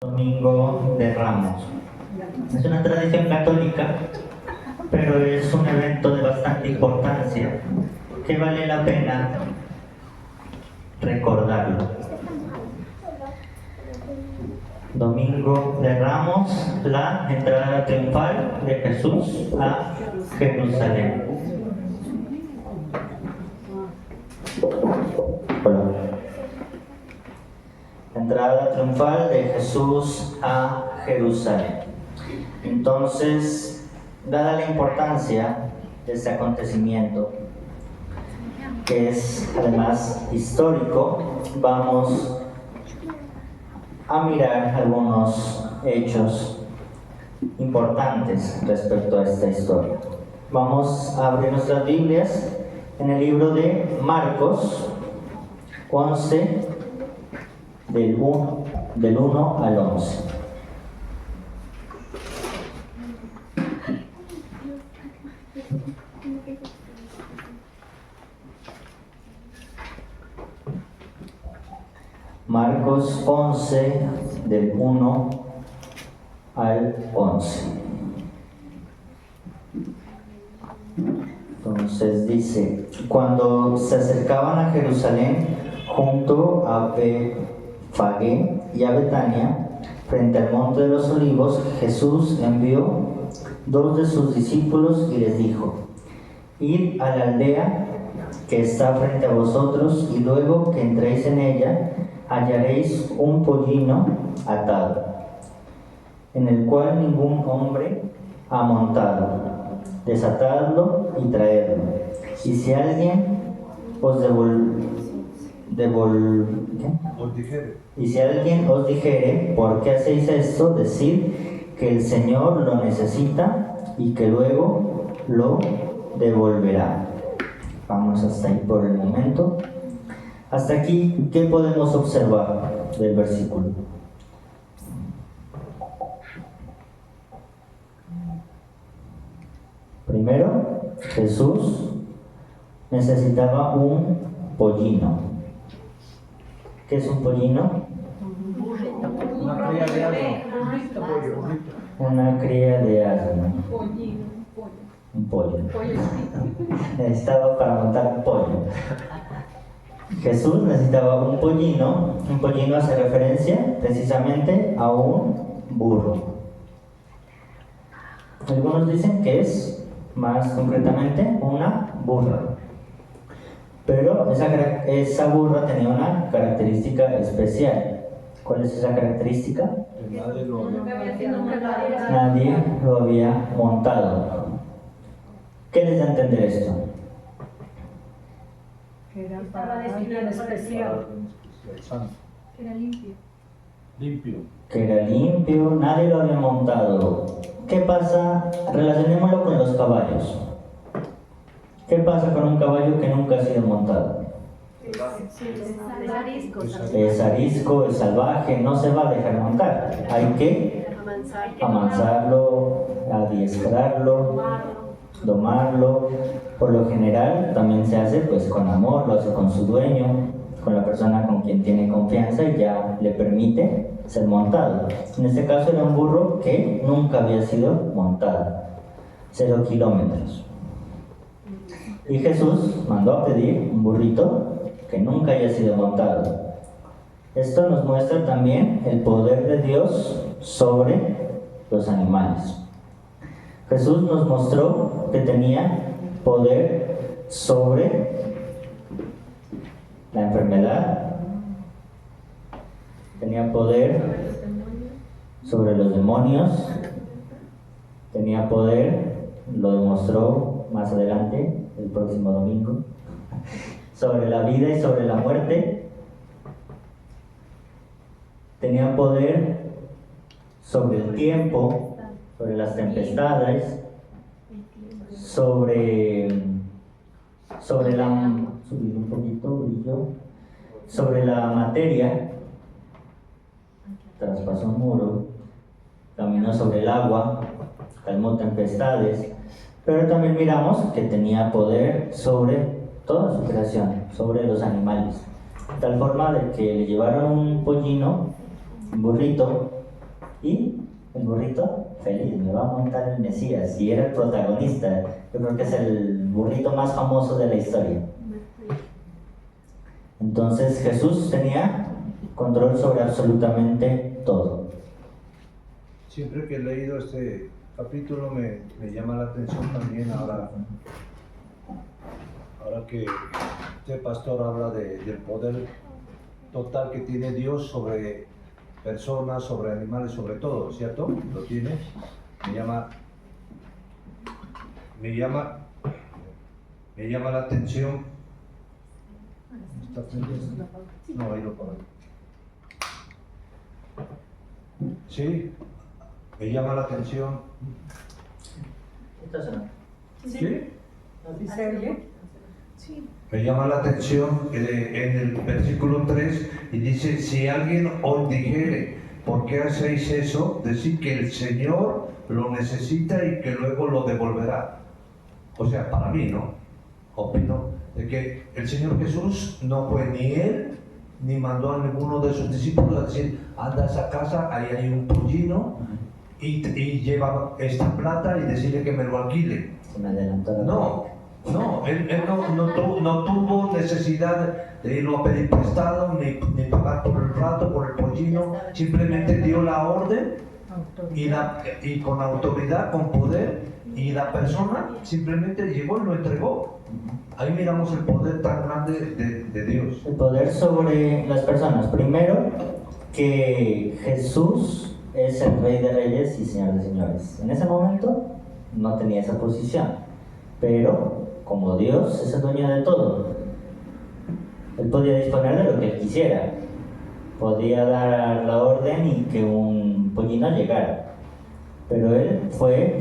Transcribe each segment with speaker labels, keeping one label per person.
Speaker 1: Domingo de Ramos. Es una tradición católica, pero es un evento de bastante importancia que vale la pena recordarlo. Domingo de Ramos, la entrada triunfal de Jesús a Jerusalén. Entrada triunfal de Jesús a Jerusalén. Entonces, dada la importancia de este acontecimiento, que es además histórico, vamos a mirar algunos hechos importantes respecto a esta historia. Vamos a abrir nuestras Biblias en el libro de Marcos 11, del 1 al 11. Marcos 11, del 1 al 11. Entonces dice: cuando se acercaban a Jerusalén, junto a Betfagé y a Betania, frente al monte de los olivos, Jesús envió 2 de sus discípulos y les dijo: id a la aldea que está frente a vosotros, y luego que entréis en ella, hallaréis un pollino atado, en el cual ningún hombre ha montado. Desatadlo y traedlo. Y si alguien os dijere, ¿por qué hacéis esto?, decid que el Señor lo necesita y que luego lo devolverá. Vamos hasta ahí por el momento. Hasta aquí, ¿qué podemos observar del versículo? Primero, Jesús necesitaba un pollino. ¿Qué es un pollino?
Speaker 2: Una cría de asno.
Speaker 1: Una cría de asno. Un pollo. Necesitaba para montar un pollo. Jesús necesitaba un pollino. Un pollino hace referencia precisamente a un burro. Algunos dicen que es, más concretamente, una burra. Pero esa burra tenía una característica especial. ¿Cuál es esa característica? Nadie lo había montado. ¿Qué les da a entender esto?
Speaker 3: Que era para alguien especial.
Speaker 2: Que era limpio.
Speaker 1: Que era limpio, nadie lo había montado. ¿Qué pasa? Relacionémoslo con los caballos. ¿Qué pasa con un caballo que nunca ha sido montado? Es arisco, es salvaje, no se va a dejar montar. Hay que amansarlo, adiestrarlo, domarlo. Por lo general también se hace pues con amor, lo hace con su dueño, con la persona con quien tiene confianza y ya le permite ser montado. En este caso era un burro que nunca había sido montado, 0 kilómetros. Y Jesús mandó a pedir un burrito que nunca haya sido montado. Esto nos muestra también el poder de Dios sobre los animales. Jesús nos mostró que tenía poder sobre la enfermedad, tenía poder sobre los demonios, tenía poder, lo demostró más adelante, el próximo domingo, sobre la vida y sobre la muerte. Tenía poder sobre el tiempo, sobre las tempestades, sobre la materia. Traspasó un muro, caminó sobre el agua, calmó tempestades, pero también miramos que tenía poder sobre toda su creación, sobre los animales, de tal forma de que le llevaron un pollino, un burrito, Y el burrito, feliz, me va a montar el Mesías. Y era el protagonista. Yo creo que es el burrito más famoso de la historia. Entonces Jesús tenía control sobre absolutamente todo.
Speaker 2: Siempre que he leído este capítulo me llama la atención también ahora que este pastor habla del poder total que tiene Dios sobre personas, sobre animales, sobre todo, ¿cierto? Lo tiene. Me llama la atención. No, ha ido por ahí. Sí, me llama la atención. ¿Sí?
Speaker 3: ¿Se oye?
Speaker 4: Sí.
Speaker 2: Me llama la atención en el versículo 3 y dice, si alguien os dijere, ¿por qué hacéis eso? Decid que el Señor lo necesita y que luego lo devolverá. O sea, para mí, ¿no? Opino de que el Señor Jesús no fue ni él, ni mandó a ninguno de sus discípulos a decir, anda a esa casa, ahí hay un pollino y lleva esta plata y decirle que me lo alquile. No, él no tuvo necesidad de irlo a pedir prestado, ni pagar por el rato, por el pollino, simplemente dio la orden y con autoridad, con poder, y la persona simplemente llegó y lo entregó. Ahí miramos el poder tan grande de Dios.
Speaker 1: El poder sobre las personas. Primero, que Jesús es el Rey de Reyes y Señor de Señores. En ese momento no tenía esa posición, pero como Dios es el dueño de todo, Él podía disponer de lo que Él quisiera. Podía dar la orden y que un pollino llegara. Pero Él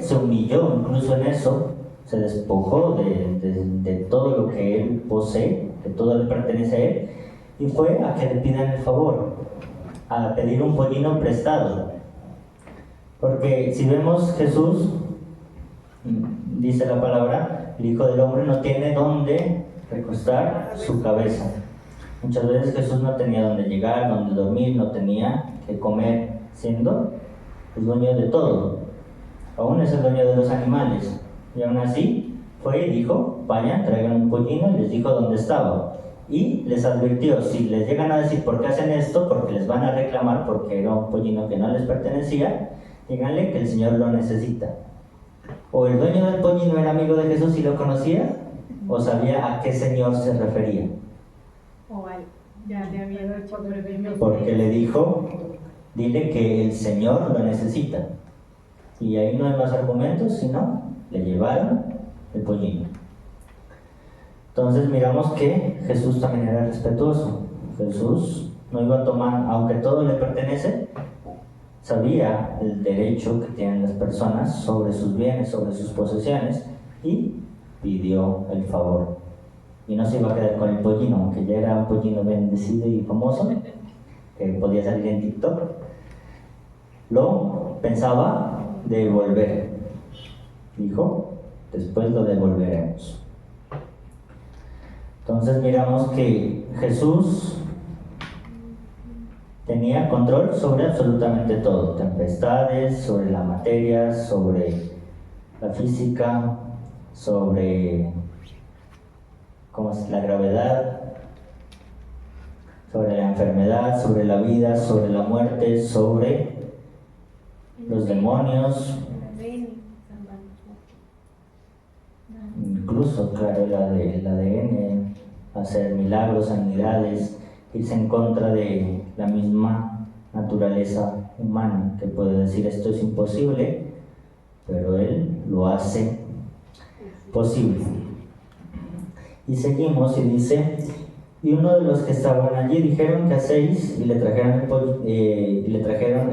Speaker 1: se humilló incluso en eso, se despojó de todo lo que Él posee, de todo le pertenece a Él, y fue a que le pidan el favor, a pedir un pollino prestado. Porque si vemos Jesús, dice la palabra, el Hijo del Hombre no tiene dónde recostar su cabeza. Muchas veces Jesús no tenía dónde llegar, dónde dormir, no tenía que comer, siendo el dueño de todo. Aún es el dueño de los animales. Y aún así fue y dijo, vayan, traigan un pollino, y les dijo dónde estaba. Y les advirtió, si les llegan a decir por qué hacen esto, porque les van a reclamar, porque era un pollino que no les pertenecía, díganle que el Señor lo necesita. O el dueño del pollino era amigo de Jesús y lo conocía, o sabía a qué Señor se refería.
Speaker 3: Ya le había hecho brevemente.
Speaker 1: Porque le dijo, dile que el Señor lo necesita. Y ahí no hay más argumentos, sino le llevaron el pollino. Entonces miramos que Jesús también era respetuoso. Jesús no iba a tomar, aunque todo le pertenece, sabía el derecho que tienen las personas sobre sus bienes, sobre sus posesiones, y pidió el favor. Y no se iba a quedar con el pollino, aunque ya era un pollino bendecido y famoso, que podía salir en TikTok. Lo pensaba devolver. Dijo, después lo devolveremos. Entonces miramos que Jesús tenía control sobre absolutamente todo, tempestades, sobre la materia, sobre la física, sobre la gravedad, sobre la enfermedad, sobre la vida, sobre la muerte, sobre los demonios, incluso, claro, el ADN, hacer milagros, sanidades, irse en contra de la misma naturaleza humana, que puede decir esto es imposible, pero Él lo hace posible. Y seguimos y dice, y uno de los que estaban allí dijeron, ¿qué hacéis? Y le trajeron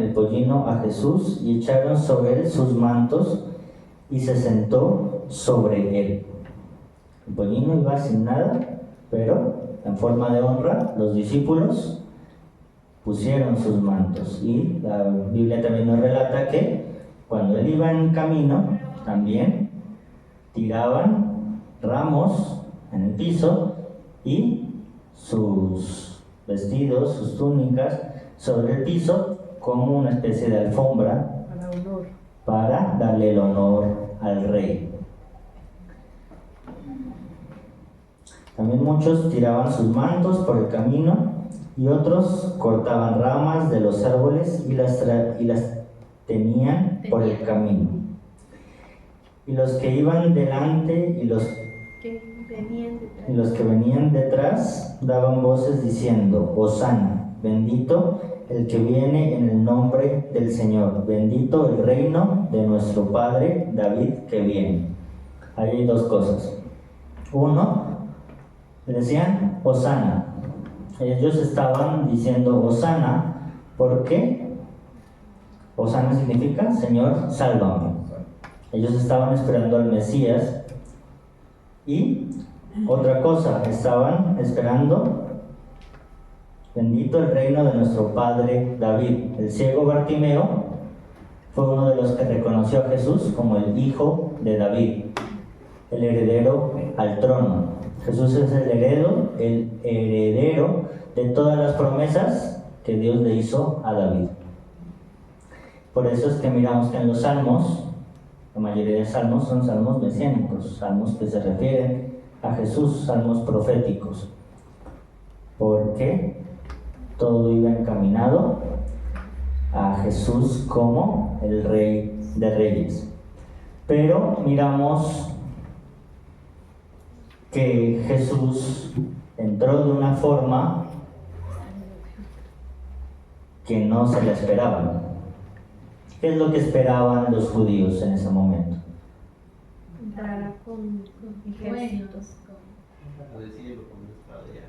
Speaker 1: el pollino a Jesús y echaron sobre él sus mantos y se sentó sobre él. El pollino iba sin nada, pero en forma de honra los discípulos pusieron sus mantos. Y la Biblia también nos relata que cuando él iba en camino también tiraban ramos en el piso y sus vestidos, sus túnicas sobre el piso como una especie de alfombra
Speaker 3: Para honor.
Speaker 1: para darle el honor al rey. También muchos tiraban sus mantos por el camino y otros cortaban ramas de los árboles y las tenían por el camino. Y los que iban delante y los que venían detrás daban voces diciendo: Hosana, bendito el que viene en el nombre del Señor, bendito el reino de nuestro padre David que viene. Ahí hay dos cosas. Uno, decían Hosana. Ellos estaban diciendo Hosana, ¿por qué? Hosana significa Señor, sálvame. Ellos estaban esperando al Mesías. Y otra cosa, estaban esperando: bendito el reino de nuestro padre David. El ciego Bartimeo fue uno de los que reconoció a Jesús como el hijo de David, el heredero al trono. Jesús es el heredero de todas las promesas que Dios le hizo a David. Por eso es que miramos que en los salmos, la mayoría de salmos son salmos mesiánicos, salmos que se refieren a Jesús, salmos proféticos, porque todo iba encaminado a Jesús como el Rey de Reyes. Pero miramos que Jesús entró de una forma que no se le esperaba. ¿Qué es lo que esperaban los judíos en ese momento?
Speaker 3: Entrará con ejércitos.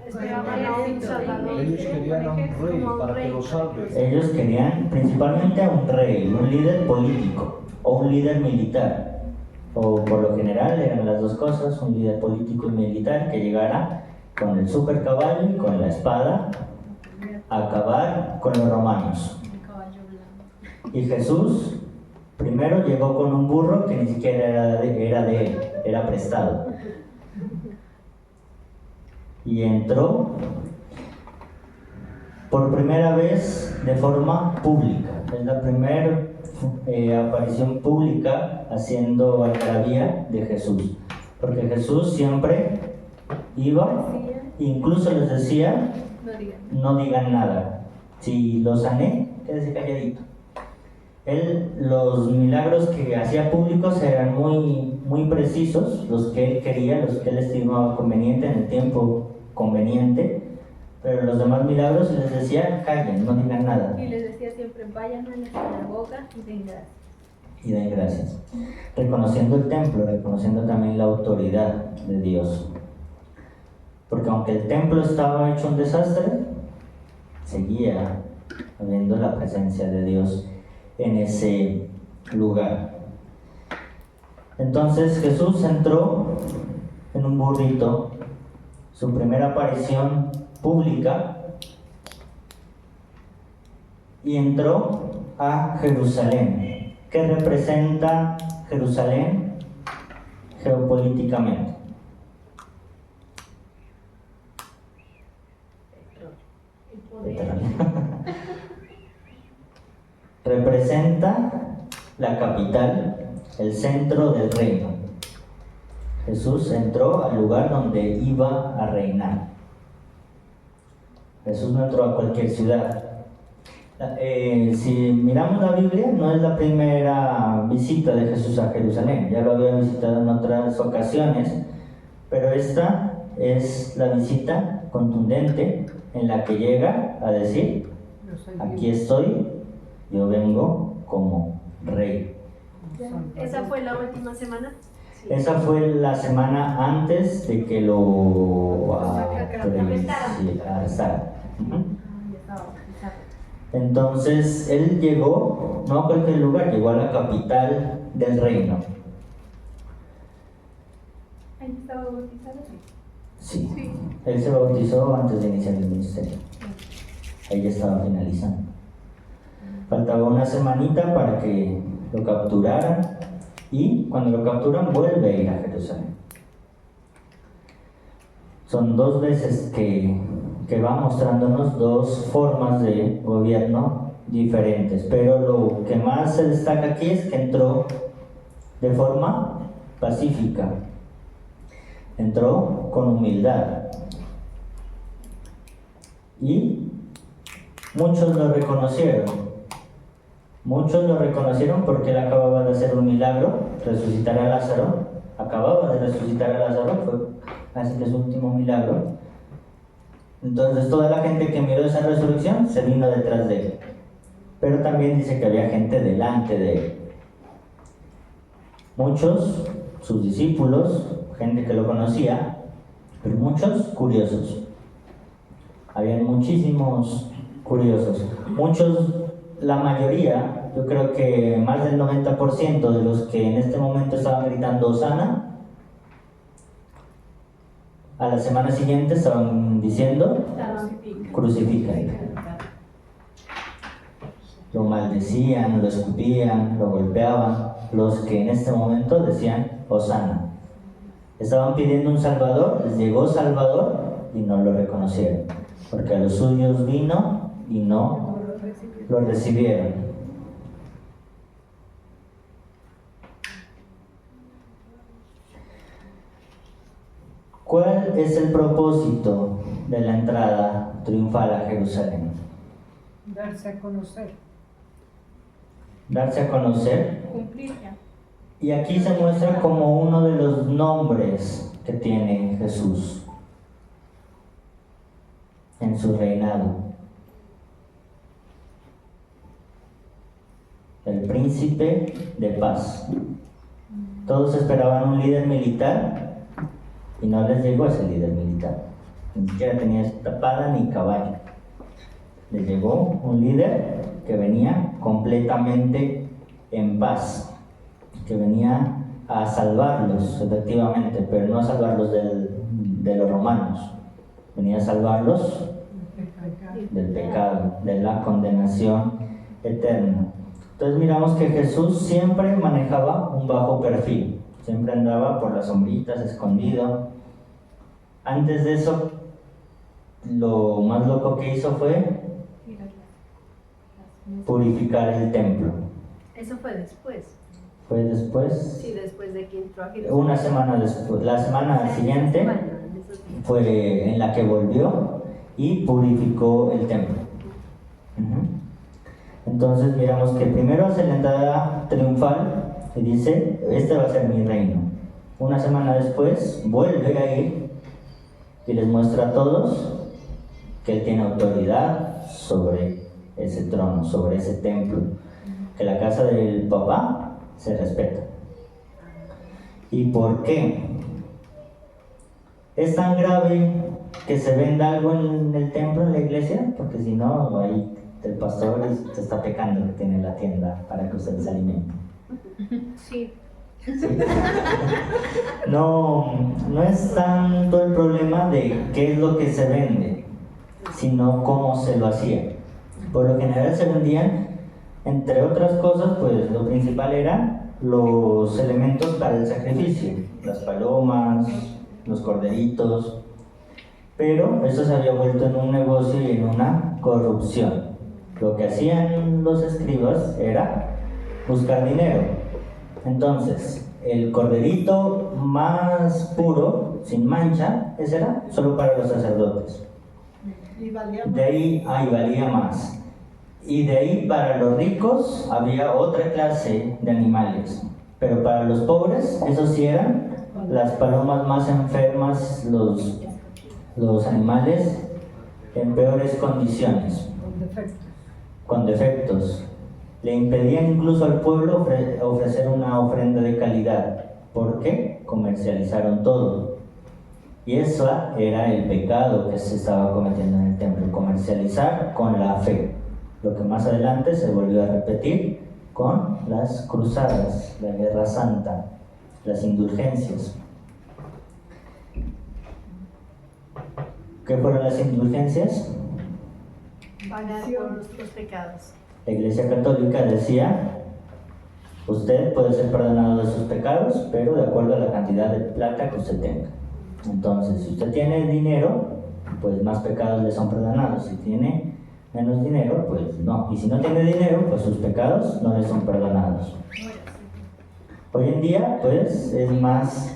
Speaker 2: Ellos querían a un rey para que lo salve.
Speaker 1: Ellos querían principalmente a un rey, un líder político o un líder militar. O por lo general eran las dos cosas, un líder político y militar que llegara con el super caballo y con la espada a acabar con los romanos. Y Jesús primero llegó con un burro que ni siquiera era de él, era prestado. Y entró por primera vez de forma pública. Es la primera aparición pública haciendo algarabía de Jesús. Porque Jesús siempre iba, incluso les decía: no digan nada. Si lo sané, quédese calladito. Los milagros que hacía públicos eran muy precisos, los que él quería, los que él estimaba conveniente en el tiempo conveniente, pero los demás milagros les decía: callen, no digan nada.
Speaker 4: Y les decía siempre: vayan a la sinagoga y den gracias.
Speaker 1: Y den gracias. Reconociendo el templo, reconociendo también la autoridad de Dios. Porque aunque el templo estaba hecho un desastre, seguía habiendo la presencia de Dios en ese lugar. Entonces Jesús entró en un burrito, su primera aparición pública, y entró a Jerusalén. ¿Qué representa Jerusalén geopolíticamente? Representa la capital, el centro del reino. Jesús entró al lugar donde iba a reinar. Jesús no entró a cualquier ciudad. Si miramos la Biblia, no es la primera visita de Jesús a Jerusalén. Ya lo había visitado en otras ocasiones, pero esta es la visita contundente en la que llega a decir: aquí estoy, yo vengo como rey.
Speaker 4: ¿Esa fue la última semana?
Speaker 1: Esa fue la semana antes de que lo arrestaran. Entonces él llegó no a cualquier lugar, llegó a la capital del reino.
Speaker 4: ¿Ahí estaba bautizado?
Speaker 1: Sí, él se bautizó antes de iniciar el ministerio. Ahí ya estaba finalizando. Faltaba una semanita para que lo capturaran, y cuando lo capturan vuelve a ir a Jerusalén. Son dos veces que va mostrándonos dos formas de gobierno diferentes, pero lo que más se destaca aquí es que entró de forma pacífica, entró con humildad y muchos lo reconocieron. Muchos lo reconocieron porque él acababa de hacer un milagro, resucitar a Lázaro. Acababa de resucitar a Lázaro, fue así que su último milagro. Entonces toda la gente que miró esa resurrección se vino detrás de él. Pero también dice que había gente delante de él. Muchos, sus discípulos, gente que lo conocía, pero muchos curiosos. Habían muchísimos curiosos. Muchos, la mayoría, yo creo que más del 90% de los que en este momento estaban gritando Hosana, a la semana siguiente estaban diciendo crucifícalo. Lo maldecían, lo escupían, lo golpeaban. Los que en este momento decían Hosana. Estaban pidiendo un Salvador, les llegó Salvador y no lo reconocieron, porque a los suyos vino y no lo recibieron. ¿Cuál es el propósito de la entrada triunfal a Jerusalén?
Speaker 3: Darse a conocer.
Speaker 1: Darse a conocer.
Speaker 3: Cumplir ya.
Speaker 1: Y aquí se muestra como uno de los nombres que tiene Jesús en su reinado. El príncipe de paz. Todos esperaban un líder militar y no les llegó ese líder militar. Ni siquiera tenía espada ni caballo. Les llegó un líder que venía completamente en paz, que venía a salvarlos, efectivamente, pero no a salvarlos de los romanos, venía a salvarlos del pecado, de la condenación eterna. Entonces miramos que Jesús siempre manejaba un bajo perfil, siempre andaba por las sombritas, escondido. Antes de eso, lo más loco que hizo fue purificar el templo.
Speaker 4: Eso fue después.
Speaker 1: Fue después,
Speaker 4: Sí, después de que entró a Jerusalén.
Speaker 1: una semana después, la semana siguiente fue en la que volvió y purificó el templo. Entonces miramos que primero hace la entrada triunfal y dice, este va a ser mi reino. Una semana después vuelve a ir y les muestra a todos que él tiene autoridad sobre ese trono, sobre ese templo, que la casa del papá se respeta. ¿Y por qué? ¿Es tan grave que se venda algo en el templo, en la iglesia? Porque si no, ahí el pastor te está pecando que tiene la tienda para que ustedes se alimenten.
Speaker 4: Sí.
Speaker 1: ¿Sí? No es tanto el problema de qué es lo que se vende, sino cómo se lo hacía. Por lo general se vendían, entre otras cosas, pues lo principal eran los elementos para el sacrificio, las palomas, los corderitos, pero eso se había vuelto en un negocio y en una corrupción. Lo que hacían los escribas era buscar dinero. Entonces, el corderito más puro, sin mancha, ese era solo para los sacerdotes. De ahí, valía más. Y de ahí para los ricos había otra clase de animales. Pero para los pobres, esos sí eran las palomas más enfermas, los animales en peores condiciones, con defectos. Le impedían incluso al pueblo ofrecer una ofrenda de calidad, porque comercializaron todo. Y eso era el pecado que se estaba cometiendo en el templo, comercializar con la fe. Lo que más adelante se volvió a repetir con las cruzadas, la Guerra Santa, las indulgencias. ¿Qué fueron las indulgencias?
Speaker 4: Pagar por nuestros pecados.
Speaker 1: La Iglesia Católica decía, usted puede ser perdonado de sus pecados, pero de acuerdo a la cantidad de plata que usted tenga. Entonces, si usted tiene dinero, pues más pecados le son perdonados. Si tiene menos dinero, pues no. Y si no tiene dinero, pues sus pecados no le son perdonados. Hoy en día, pues, es más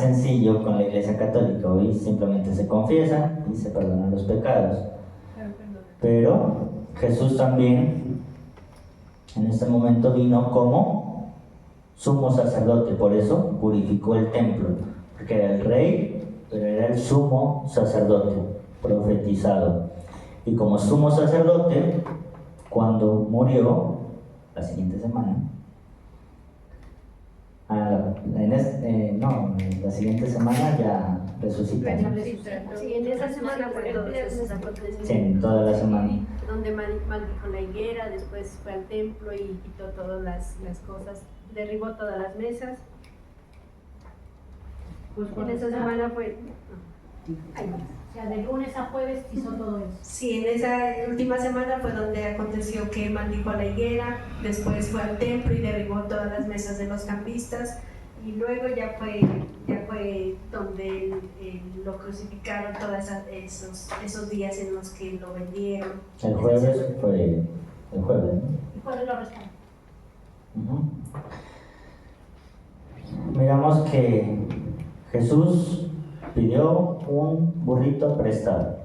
Speaker 1: sencillo con la Iglesia Católica. Hoy simplemente se confiesan y se perdonan los pecados. Pero Jesús también en este momento vino como sumo sacerdote, por eso purificó el templo, porque era el rey, pero era el sumo sacerdote profetizado. Y como sumo sacerdote, cuando murió, la siguiente semana, la siguiente semana ya resucitó.
Speaker 4: Sí, en esa semana fue todos esos acontecimientos.
Speaker 1: Sí, en toda la semana.
Speaker 4: Donde maldijo la higuera, después fue al templo y quitó todas las cosas, derribó todas las mesas.
Speaker 3: Pues
Speaker 4: En esa semana fue...
Speaker 5: O sea, de lunes a jueves hizo todo eso.
Speaker 4: Sí, en esa última semana fue donde aconteció que maldijo a la higuera, después fue al templo y derribó todas las mesas de los cambistas, y luego ya fue donde lo crucificaron todos esos días en los que lo vendieron.
Speaker 1: El jueves fue el jueves, ¿no?
Speaker 5: Y jueves lo arrestaron.
Speaker 1: Miramos que Jesús pidió un burrito prestado.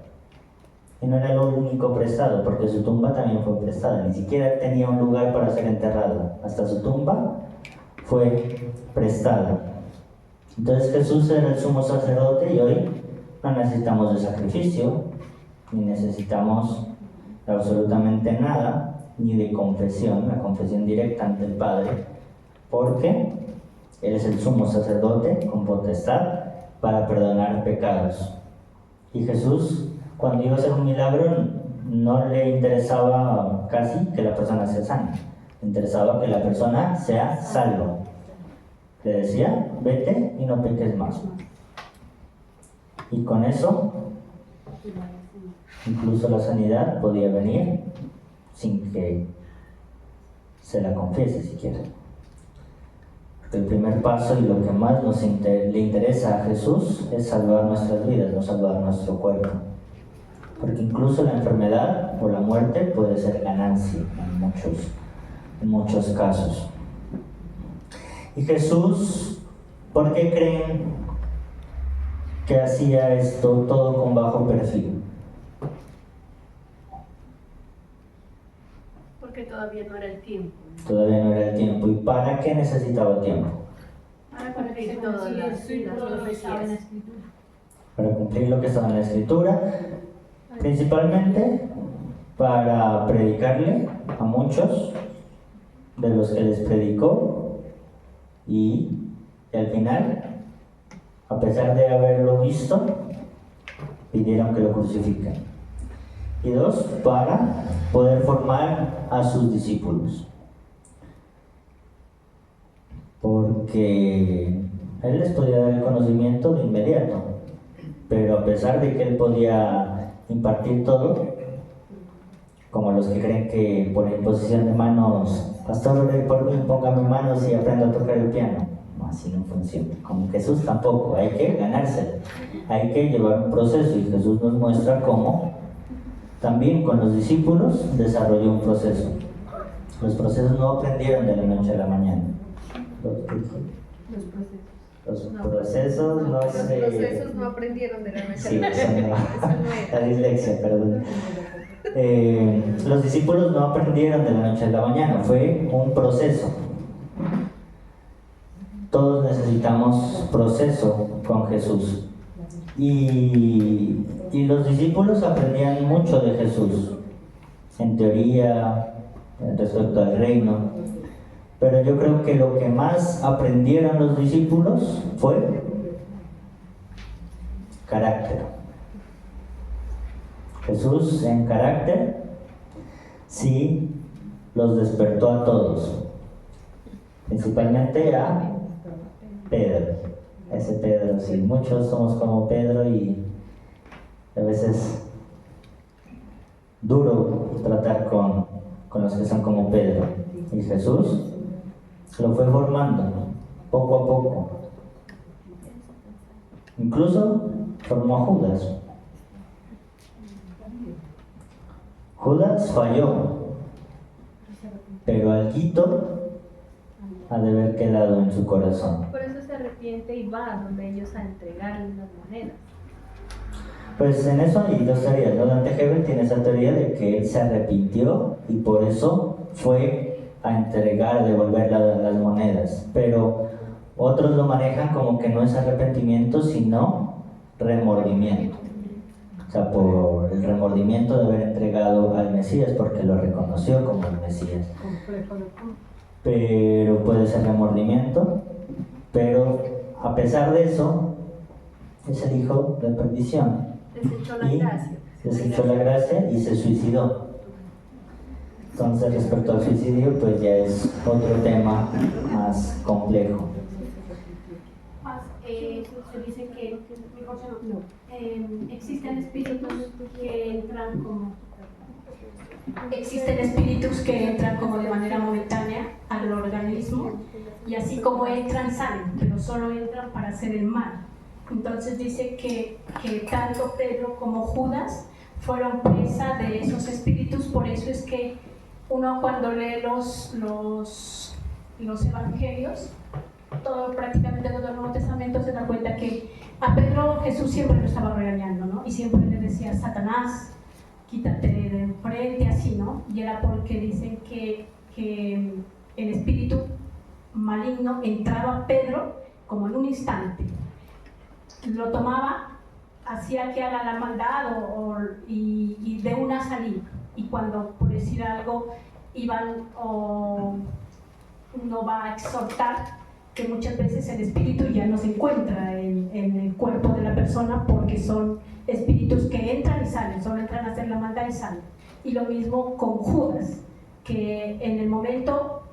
Speaker 1: Y no era lo único prestado, porque su tumba también fue prestada. Ni siquiera tenía un lugar para ser enterrado. Hasta su tumba fue prestada. Entonces Jesús era el sumo sacerdote y hoy no necesitamos de sacrificio, ni necesitamos absolutamente nada, ni de confesión, la confesión directa ante el Padre, porque Él es el sumo sacerdote con potestad para perdonar pecados. Y Jesús, cuando iba a hacer un milagro, no le interesaba casi que la persona sea sana, le interesaba que la persona sea salva. Le decía, vete y no peques más. Y con eso, incluso la sanidad podía venir sin que se la confiese siquiera. El primer paso y lo que más le interesa a Jesús es salvar nuestras vidas, no salvar nuestro cuerpo. Porque incluso la enfermedad o la muerte puede ser ganancia en muchos casos. Y Jesús, ¿por qué creen que hacía esto todo con bajo perfil?
Speaker 4: Porque todavía no era el tiempo.
Speaker 1: Todavía no era el tiempo. ¿Y para qué necesitaba tiempo?
Speaker 5: Para cumplir todo lo que estaba en la escritura.
Speaker 1: Para cumplir lo que estaba en la Escritura, principalmente para predicarle a muchos de los que les predicó y al final, a pesar de haberlo visto, pidieron que lo crucifiquen. Y dos, para poder formar a sus discípulos. Porque Él les podía dar el conocimiento de inmediato, pero a pesar de que Él podía impartir todo, como los que creen que por imposición de manos, pastor, ore por mí, póngame manos y aprenda a tocar el piano. No, así no funciona. Con Jesús tampoco, hay que ganárselo, hay que llevar un proceso, y Jesús nos muestra cómo también con los discípulos desarrolló un proceso. Los procesos no aprendieron de la noche a la mañana. Los procesos no se...
Speaker 4: Los procesos no aprendieron de la noche
Speaker 1: Sí,
Speaker 4: a la
Speaker 1: eso
Speaker 4: mañana.
Speaker 1: no. La dislexia, perdón. Los discípulos no aprendieron de la noche a la mañana, fue un proceso. Todos necesitamos proceso con Jesús. Y los discípulos aprendían mucho de Jesús, en teoría, respecto al reino. Pero yo creo que lo que más aprendieron los discípulos fue carácter. Jesús en carácter sí los despertó a todos, principalmente a Pedro. Ese Pedro, sí, muchos somos como Pedro y a veces duro tratar con los que son como Pedro. Y Jesús lo fue formando poco a poco. Incluso formó a Judas. Judas falló, pero alguito ha de haber quedado en su corazón.
Speaker 5: Por eso se arrepiente y va donde ellos a entregarles las monedas.
Speaker 1: Pues en eso hay dos teorías, ¿no? Dante Hebel tiene esa teoría de que él se arrepintió y por eso fue a entregar, a devolver las monedas, pero otros lo manejan como que no es arrepentimiento sino remordimiento, o sea, por el remordimiento de haber entregado al Mesías porque lo reconoció como el Mesías. Pero puede ser remordimiento, pero a pesar de eso es el hijo de perdición.
Speaker 4: Desechó la
Speaker 1: Y
Speaker 4: gracia.
Speaker 1: desechó la gracia y se suicidó. Entonces, respecto al suicidio, pues ya es otro tema más complejo.
Speaker 6: Se dice que existen espíritus que entran como de manera momentánea al organismo, y así como entran salen, pero solo entran para hacer el mal. Entonces dice que tanto Pedro como Judas fueron presa de esos espíritus. Por eso es que uno cuando lee los evangelios, prácticamente todo el Nuevo Testamento, se da cuenta que a Pedro Jesús siempre lo estaba regañando, ¿no? Y siempre le decía: Satanás, quítate de enfrente, así, ¿no? Y era porque dicen que el espíritu maligno entraba a Pedro como en un instante, lo tomaba, hacía que haga la maldad y de una salida. Y cuando, por decir algo, iban o no va a exhortar, que muchas veces el espíritu ya no se encuentra en el cuerpo de la persona, porque son espíritus que entran y salen, solo entran a hacer la maldad y salen. Y lo mismo con Judas, que en el momento,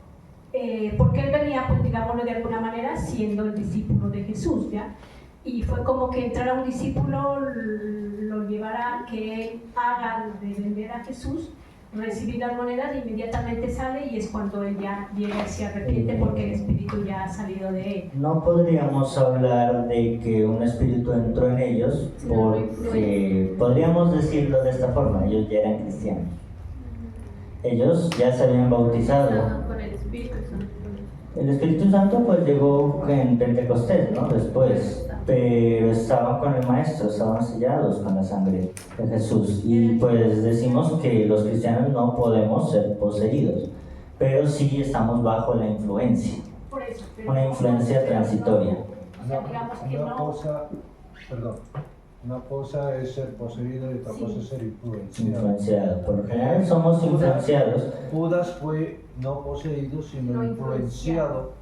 Speaker 6: porque él venía, pues digámoslo de alguna manera, siendo el discípulo de Jesús, ¿ya? Y fue como que entrara un discípulo, lo llevara a que él haga de vender a Jesús, recibir las monedas, inmediatamente sale, y es cuando él ya llega y se arrepiente porque el espíritu ya ha salido de él.
Speaker 1: No podríamos hablar de que un espíritu entró en ellos, porque podríamos decirlo de esta forma: ellos ya eran cristianos, ellos ya se habían bautizado.
Speaker 5: Con el Espíritu Santo.
Speaker 1: El Espíritu Santo pues llegó en Pentecostés, ¿no? Después, pero estaban con el Maestro, estaban sellados con la sangre de Jesús. Y pues decimos que los cristianos no podemos ser poseídos, pero sí estamos bajo la influencia,
Speaker 6: Por eso,
Speaker 1: una influencia transitoria.
Speaker 7: Una cosa es ser poseído y otra cosa es ser influenciado.
Speaker 1: Influenciado. Por lo general somos influenciados.
Speaker 7: Judas fue no poseído, sino influenciado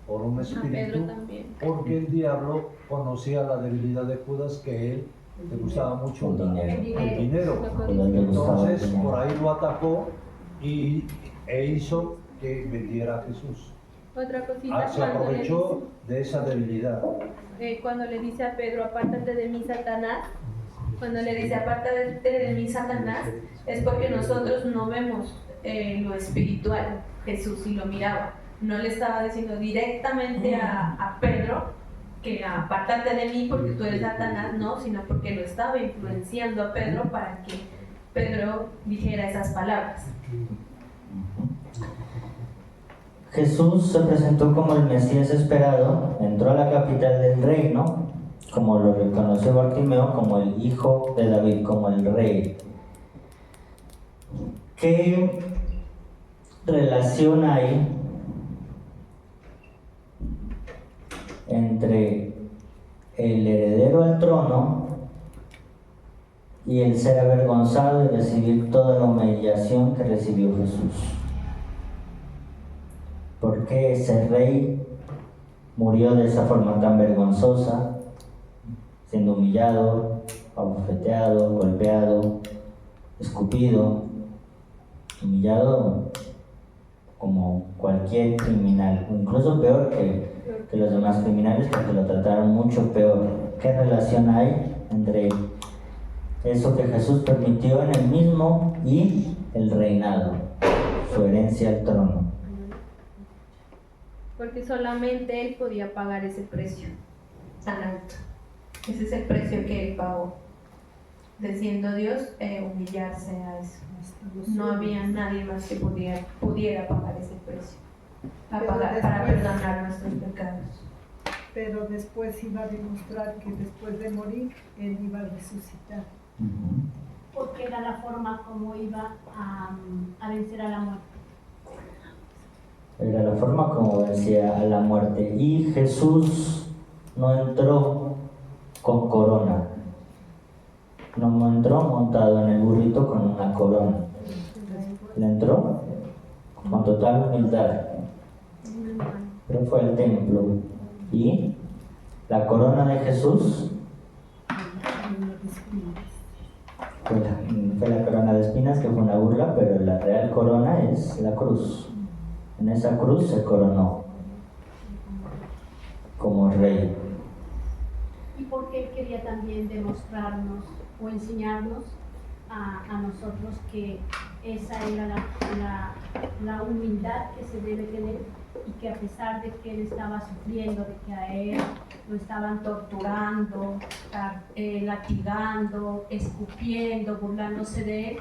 Speaker 7: por un espíritu,
Speaker 5: Pedro también.
Speaker 7: porque el diablo conocía la debilidad de Judas, que él le gustaba mucho
Speaker 1: El dinero.
Speaker 7: el dinero. Entonces por ahí lo atacó e hizo que vendiera a Jesús.
Speaker 5: Otra cosita,
Speaker 7: Se aprovechó de esa debilidad.
Speaker 5: Cuando le dice a Pedro: apártate de mí, Satanás. Cuando le dice: apártate de mí, Satanás, es porque nosotros no vemos lo espiritual. Jesús sí lo miraba. No le estaba diciendo directamente a Pedro que apártate de mí porque tú eres Satanás, no, sino porque lo estaba influenciando a Pedro para que Pedro dijera esas palabras.
Speaker 1: Jesús se presentó como el Mesías esperado, entró a la capital del reino, como lo reconoció Bartimeo, como el hijo de David, como el rey. ¿Qué relación hay entre el heredero al trono y el ser avergonzado y recibir toda la humillación que recibió Jesús? ¿Por qué ese rey murió de esa forma tan vergonzosa, siendo humillado, abofeteado, golpeado, escupido, humillado como cualquier criminal, o incluso peor que los demás criminales, porque lo trataron mucho peor? ¿Qué relación hay entre eso que Jesús permitió en él mismo y el reinado, su herencia al trono?
Speaker 5: Porque solamente él podía pagar ese precio
Speaker 4: Tan alto. Ese es el precio que él pagó.
Speaker 5: siendo Dios, humillarse a eso. No había nadie más que pudiera pagar ese precio, para perdonar nuestros pecados.
Speaker 3: Pero después iba a demostrar que después de morir, Él iba a resucitar.
Speaker 6: Porque era la forma como iba a vencer a la muerte.
Speaker 1: Era la forma como vencía a la muerte. Y Jesús no entró con corona, no entró montado en el burrito con una corona. Él entró con total humildad, pero fue al templo y la corona de Jesús fue la corona de espinas, que fue una burla, pero la real corona es la cruz. En esa cruz se coronó como rey.
Speaker 6: Y porque Él quería también demostrarnos o enseñarnos a nosotros que esa era la humildad que se debe tener, y que a pesar de que Él estaba sufriendo, de que a Él lo estaban torturando, latigando, escupiendo, burlándose de Él,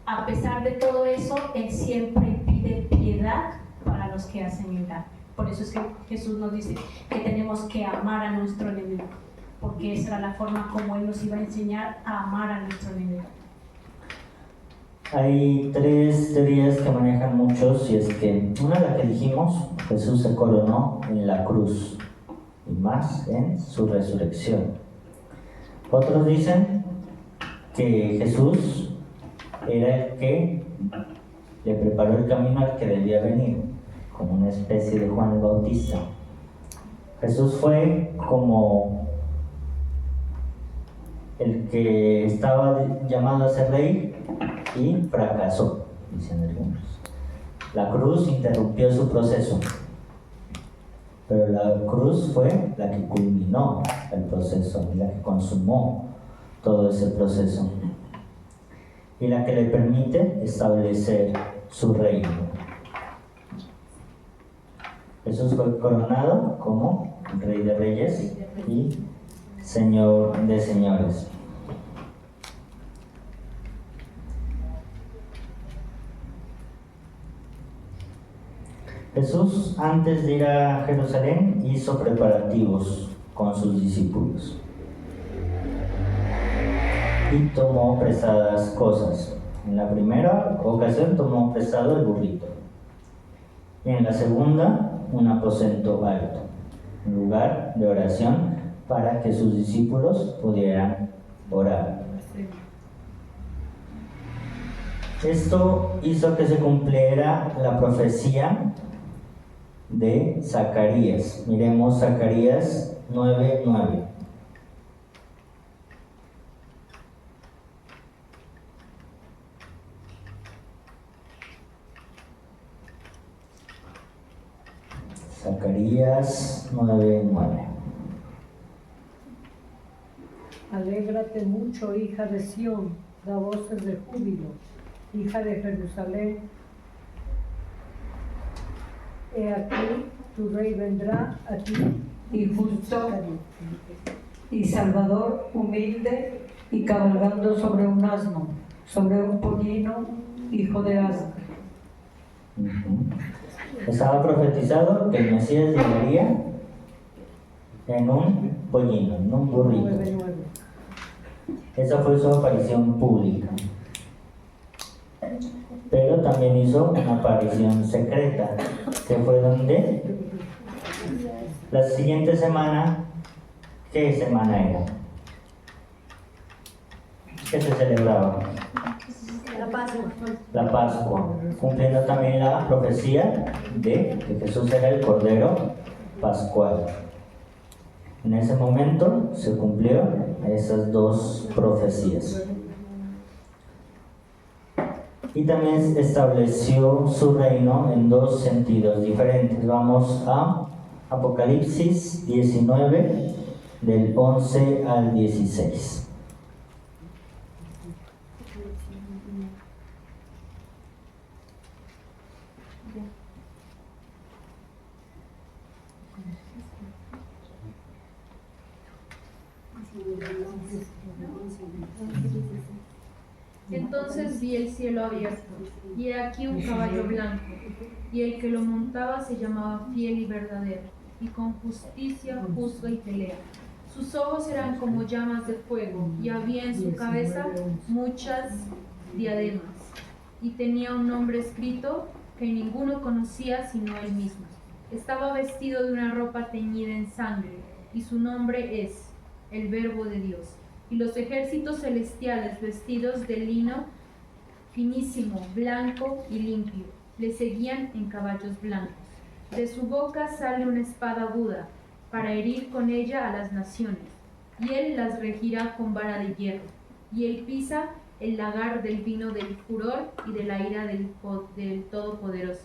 Speaker 6: a pesar de todo eso, Él siempre pide piedad para los que hacen el daño. Por eso es que Jesús nos dice que tenemos que amar a nuestro enemigo, porque esa era la forma como Él nos iba a enseñar a amar a nuestro enemigo.
Speaker 1: Hay tres teorías que manejan muchos, y es que una, la que dijimos, Jesús se coronó en la cruz y más en su resurrección. Otros dicen que Jesús era el que le preparó el camino al que debía venir, como una especie de Juan el Bautista. Jesús fue como el que estaba llamado a ser rey y fracasó, dicen algunos. La cruz interrumpió su proceso, pero la cruz fue la que culminó el proceso, la que consumó todo ese proceso, y la que le permite establecer su reino. Jesús fue coronado como Rey de Reyes y Señor de Señores. Jesús, antes de ir a Jerusalén, hizo preparativos con sus discípulos y tomó prestadas cosas. En la primera ocasión tomó prestado el burrito, y en la segunda un aposento alto, un lugar de oración para que sus discípulos pudieran orar. Esto hizo que se cumpliera la profecía de Zacarías. Miremos Zacarías 9:9. Zacarías 9:9.
Speaker 8: Alégrate mucho, hija de Sión, da voces de júbilo, hija de Jerusalén. He aquí, tu rey vendrá a ti,
Speaker 9: y justo y salvador, humilde y cabalgando sobre un asno, sobre un pollino, hijo de asno.
Speaker 1: Estaba profetizado que el Mesías llegaría en un pollino, en un burrito. Esa fue su aparición pública. Pero también hizo una aparición secreta, que fue donde la siguiente semana. ¿Qué semana era? ¿Qué se celebraba?
Speaker 4: La Pascua.
Speaker 1: La Pascua, cumpliendo también la profecía de que Jesús era el Cordero Pascual. En ese momento se cumplió esas dos profecías. Y también estableció su reino en dos sentidos diferentes. Vamos a Apocalipsis 19, del 11 al 16.
Speaker 5: Entonces vi el cielo abierto, y he aquí un caballo blanco, y el que lo montaba se llamaba Fiel y Verdadero, y con justicia juzga y pelea. Sus ojos eran como llamas de fuego, y había en su cabeza muchas diademas, y tenía un nombre escrito que ninguno conocía sino él mismo. Estaba vestido de una ropa teñida en sangre, y su nombre es el Verbo de Dios. Y los ejércitos celestiales, vestidos de lino finísimo, blanco y limpio, le seguían en caballos blancos. De su boca sale una espada aguda, para herir con ella a las naciones, y él las regirá con vara de hierro, y él pisa el lagar del vino del furor y de la ira del Todopoderoso.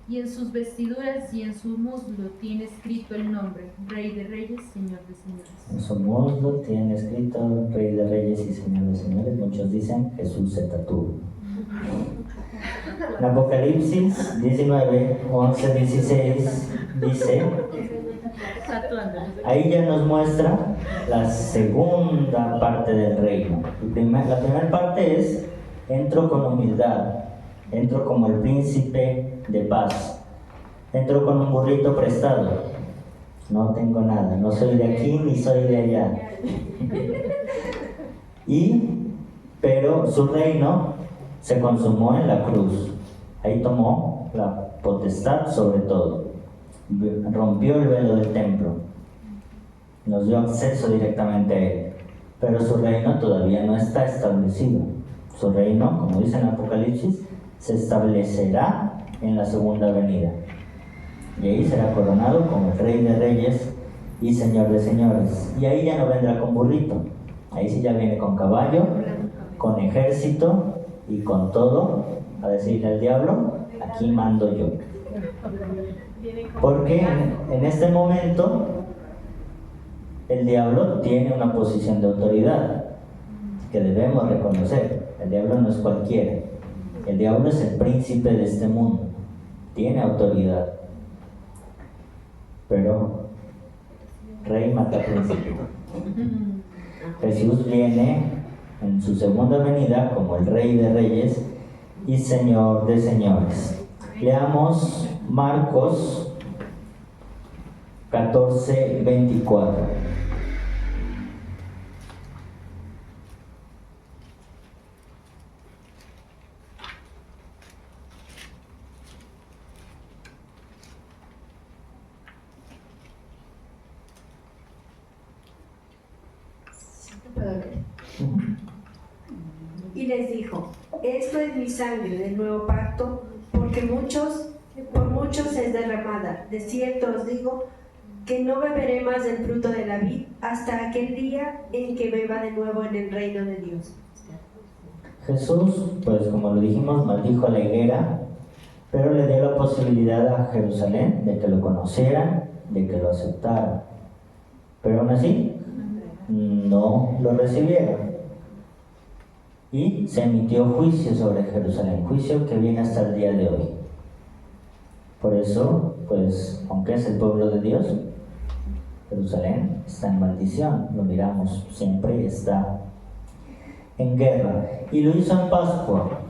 Speaker 5: Y en sus vestiduras y en su muslo tiene escrito el nombre, Rey de Reyes, Señor de Señores.
Speaker 1: En su muslo tiene escrito Rey de Reyes y Señor de Señores. Muchos dicen Jesús se tatuó. En Apocalipsis 19, 11, 16 dice, ahí ya nos muestra la segunda parte del reino. La primera parte es, entro con humildad, entro como el príncipe de paz, entro con un burrito prestado, no tengo nada, no soy de aquí ni soy de allá. Pero su reino se consumó en la cruz. Ahí tomó la potestad sobre todo, rompió el velo del templo, nos dio acceso directamente a él, pero su reino todavía no está establecido. Su reino, como dice en Apocalipsis, se establecerá en la segunda venida, y ahí será coronado como el Rey de Reyes y Señor de Señores. Y ahí ya no vendrá con burrito, ahí sí ya viene con caballo, con ejército y con todo, a decirle al diablo, aquí mando yo. Porque en este momento el diablo tiene una posición de autoridad que debemos reconocer. El diablo no es cualquiera, el diablo es el príncipe de este mundo, tiene autoridad, pero rey mata príncipe. Jesús viene en su segunda venida como el Rey de Reyes y Señor de Señores. Leamos Marcos 14, 24.
Speaker 4: Y les dijo, esto es mi sangre del nuevo pacto, por muchos es derramada. De cierto os digo que no beberé más del fruto de la vid hasta aquel día en que beba de nuevo en el reino de Dios.
Speaker 1: Jesús, pues como lo dijimos, maldijo a la higuera, pero le dio la posibilidad a Jerusalén de que lo conocieran, de que lo aceptaran. Pero aún así, no lo recibieron. Y se emitió juicio sobre Jerusalén, juicio que viene hasta el día de hoy. Por eso, pues, aunque es el pueblo de Dios, Jerusalén está en maldición, lo miramos, siempre está en guerra. Y lo hizo en Pascua,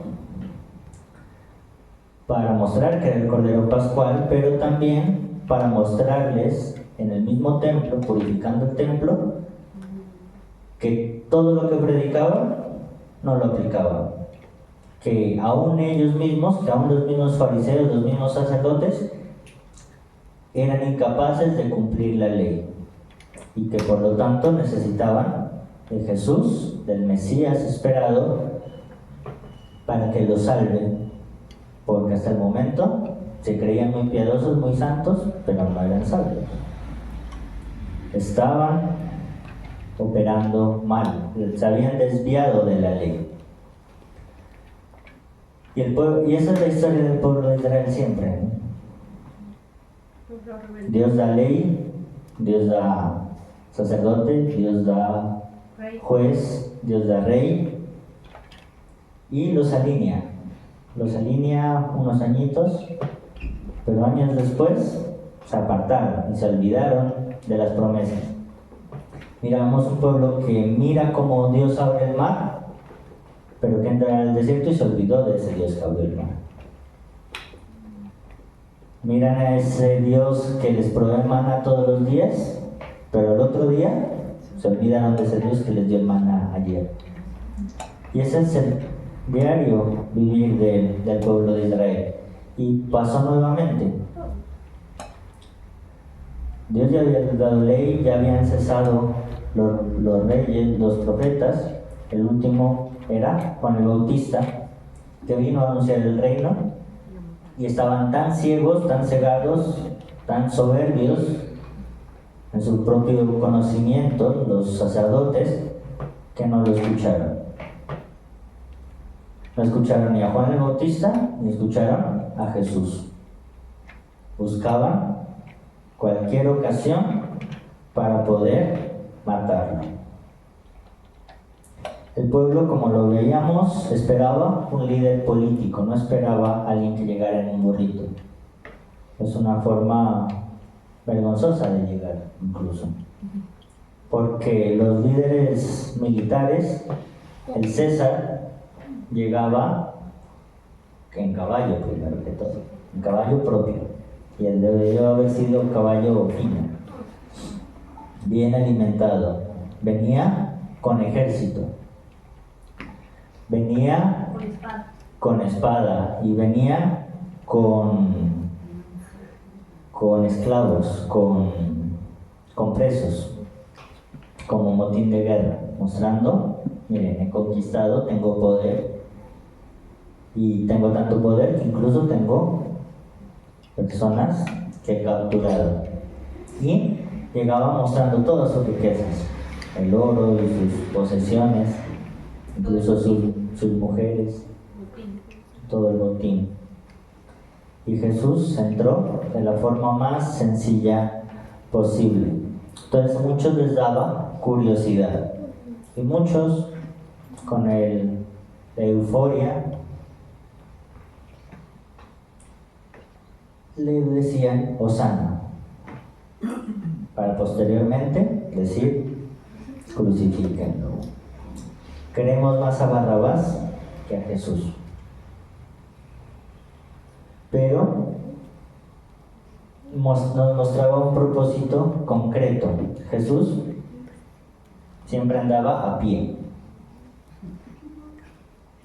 Speaker 1: para mostrar que era el Cordero Pascual, pero también para mostrarles en el mismo templo, purificando el templo, que todo lo que predicaban no lo aplicaban, que aún ellos mismos, que aún los mismos fariseos, los mismos sacerdotes eran incapaces de cumplir la ley y que por lo tanto necesitaban de Jesús, del Mesías esperado, para que los salve, porque hasta el momento se creían muy piadosos, muy santos, pero no eran salvos, estaban operando mal, se habían desviado de la ley. Y esa es la historia del pueblo de Israel siempre, ¿no? Dios da ley, Dios da sacerdote, Dios da juez, Dios da rey y los alinea unos añitos, pero años después se apartaron y se olvidaron de las promesas. Miramos un pueblo que mira cómo Dios abre el mar, pero que entra al desierto y se olvidó de ese Dios que abrió el mar. Miran a ese Dios que les provee maná todos los días, pero el otro día se olvidaron de ese Dios que les dio el maná ayer. Y ese es el diario vivir del pueblo de Israel. Y pasó nuevamente. Dios ya había dado ley, ya habían cesado los reyes, los profetas. El último era Juan el Bautista, que vino a anunciar el reino. Y estaban tan ciegos, tan cegados, tan soberbios en su propio conocimiento, los sacerdotes, que no lo escucharon. No escucharon ni a Juan el Bautista, ni escucharon a Jesús. Buscaban cualquier ocasión para poder matarlo. El pueblo, como lo veíamos, esperaba un líder político, no esperaba a alguien que llegara en un burrito. Es una forma vergonzosa de llegar, incluso. Porque los líderes militares, el César, llegaba en caballo primero que todo, en caballo propio. Y él debió haber sido un caballo fino, bien alimentado. Venía con ejército. Venía con espada y venía con esclavos, con presos, como motín de guerra, mostrando, miren, he conquistado, tengo poder y tengo tanto poder que incluso tengo personas que he capturado. Y llegaba mostrando todas sus riquezas, el oro y sus posesiones, incluso sus mujeres, todo el botín. Y Jesús entró de la forma más sencilla posible. Entonces a muchos les daba curiosidad y muchos con la euforia le decían Hosana, para posteriormente decir crucifíquenlo. Queremos más a Barrabás que a Jesús. Pero nos mostraba un propósito concreto. Jesús siempre andaba a pie.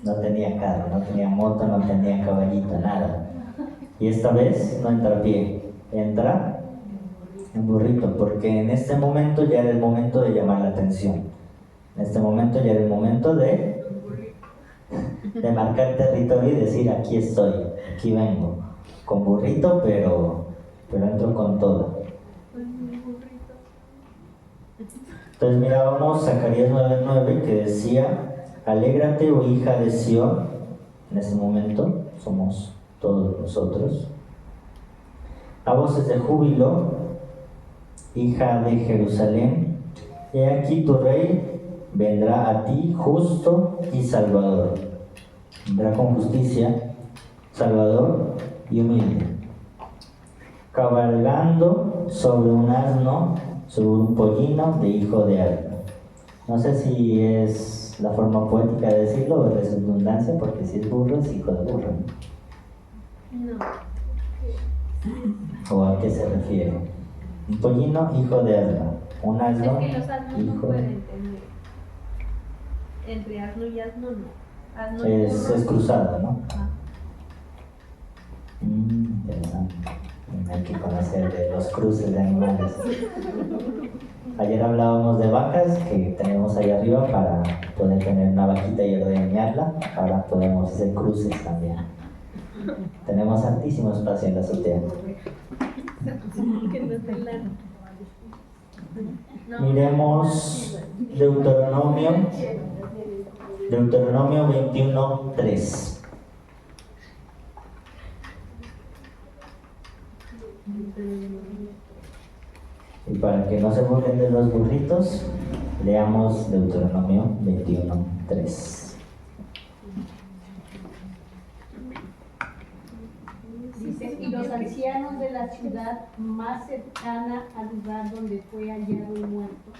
Speaker 1: No tenía carro, no tenía moto, no tenía caballito, nada. Y esta vez no entra a pie, entra en burrito, porque en este momento ya era el momento de llamar la atención. En este momento ya era el momento de marcar territorio y decir: aquí estoy, aquí vengo, con burrito, pero entro con todo. Entonces mirábamos Zacarías 9:9, que decía: alégrate, oh hija de Sión. En ese momento somos todos nosotros. A voces de júbilo, hija de Jerusalén, he aquí tu rey vendrá a ti justo y salvador. Vendrá con justicia, salvador y humilde, cabalgando sobre un asno, sobre un pollino de hijo de asno. No sé si es la forma poética de decirlo o es redundancia, porque si es burro es hijo de burro, ¿no? ¿O a qué se refiere? Un pollino, hijo de asno. Un asno,
Speaker 5: es que los asnos
Speaker 1: hijo.
Speaker 5: no pueden tener. Entre asno y asno no. Asno y
Speaker 1: Es
Speaker 5: burro.
Speaker 1: cruzado, ¿no?
Speaker 5: Ah.
Speaker 1: Interesante. Hay que conocer de los cruces de animales. Ayer hablábamos de vacas que tenemos ahí arriba para poder tener una vaquita y ordeñarla. Ahora podemos hacer cruces también. Tenemos altísimo espacio en la azotea.
Speaker 5: Que no es el lano. No.
Speaker 1: Miremos Deuteronomio 21:3. Y para que no se burlen de los burritos, leamos Deuteronomio 21:3.
Speaker 6: Dice: y los ancianos de la ciudad más cercana al lugar donde fue hallado el muerto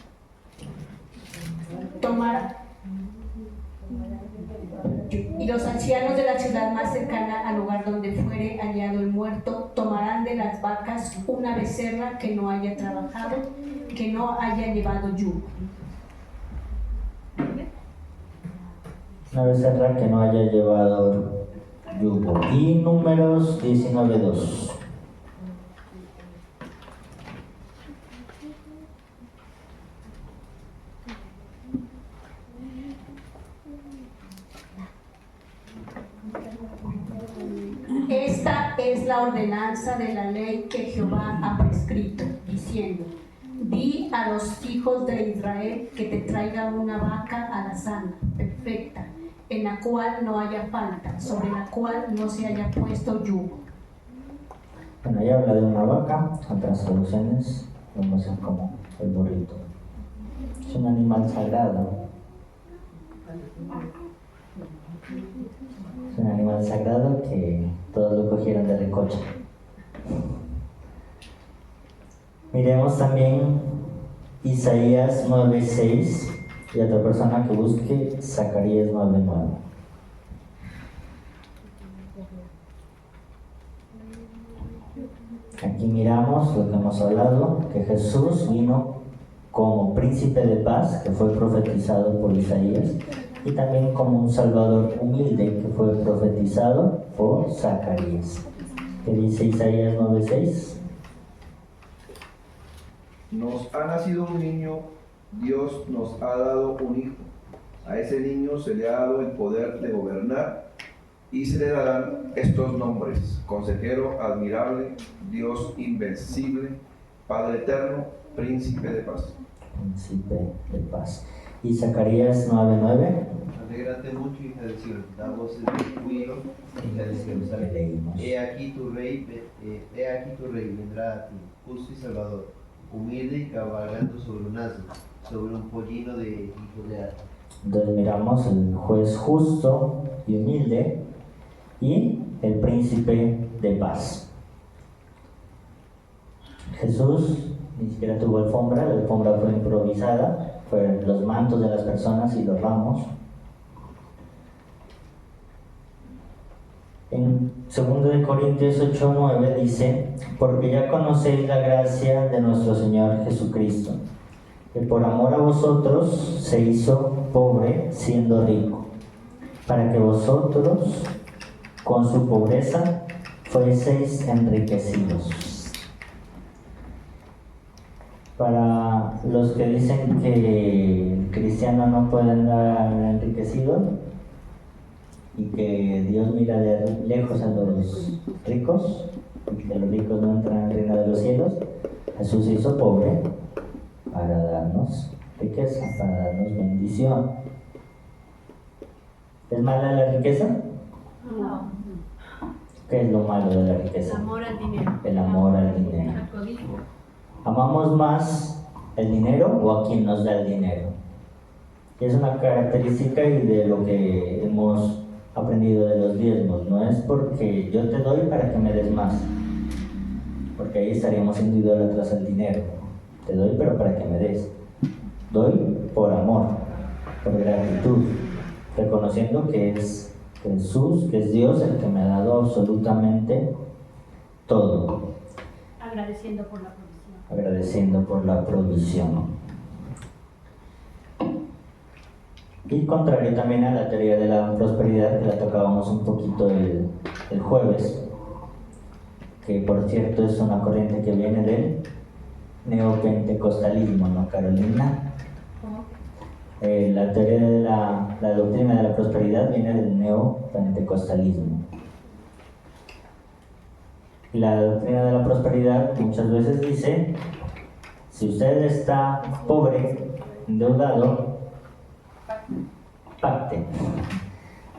Speaker 6: Y los ancianos de la ciudad más cercana al lugar donde fuere hallado el muerto tomarán de las vacas una becerra que no haya trabajado, que no haya llevado yugo.
Speaker 1: Una becerra que no haya llevado yugo. Y Números 19:2.
Speaker 6: Esta es la ordenanza de la ley que Jehová ha prescrito, diciendo: di a los hijos de Israel que te traigan una vaca alazana, perfecta, en la cual no haya falta, sobre la cual no se haya puesto yugo.
Speaker 1: Bueno, ahí habla de una vaca, otras traducciones vamos a ser como el burrito. Es un animal sagrado. Es un animal sagrado que todos lo cogieron de recocha. Miremos también Isaías 9:6 y otra persona que busque Zacarías 9:9. Aquí miramos lo que hemos hablado, que Jesús vino como príncipe de paz, que fue profetizado por Isaías, y también como un salvador humilde, que fue profetizado por Zacarías. ¿Qué dice Isaías 9:6?
Speaker 10: Nos ha nacido un niño, Dios nos ha dado un hijo. A ese niño se le ha dado el poder de gobernar y se le darán estos nombres: Consejero admirable, Dios invencible, Padre eterno, Príncipe de paz.
Speaker 1: Príncipe de paz. Y Zacarías 9:9.
Speaker 11: Alégrate mucho, hija de Sion, da voces de júbilo, hija de Jerusalén. He aquí tu rey vendrá a ti, justo y salvador, humilde y cabalgando sobre un asno, sobre un pollino de hijo de Adán.
Speaker 1: Entonces miramos el juez justo y humilde y el príncipe de paz. Jesús ni siquiera tuvo alfombra, la alfombra fue improvisada, fueron los mantos de las personas y los ramos. En 2 Corintios 8:9 dice: porque ya conocéis la gracia de nuestro Señor Jesucristo, que por amor a vosotros se hizo pobre siendo rico, para que vosotros con su pobreza fueseis enriquecidos. Para los que dicen que el cristiano no puede andar enriquecido y que Dios mira de lejos a los ricos y que los ricos no entran en el reino de los cielos, Jesús se hizo pobre para darnos riqueza, para darnos bendición. ¿Es mala la riqueza?
Speaker 5: No.
Speaker 1: ¿Qué es lo malo de la riqueza?
Speaker 5: El amor al dinero.
Speaker 1: El amor al dinero.
Speaker 5: El codicia.
Speaker 1: ¿Amamos más el dinero o a quien nos da el dinero? Es una característica y de lo que hemos aprendido de los diezmos. No es porque yo te doy para que me des más, porque ahí estaríamos siendo idólatras al dinero. Te doy pero para que me des. Doy por amor, por gratitud, reconociendo que es Jesús, que es Dios el que me ha dado absolutamente todo.
Speaker 6: Agradeciendo por la provisión.
Speaker 1: Agradeciendo por la provisión. Y contrario también a la teoría de la prosperidad, que la tocábamos un poquito el jueves, que por cierto es una corriente que viene del neopentecostalismo, ¿no, Carolina? La teoría de la doctrina de la prosperidad viene del neopentecostalismo. La doctrina de la prosperidad muchas veces dice: si usted está pobre, endeudado, pacte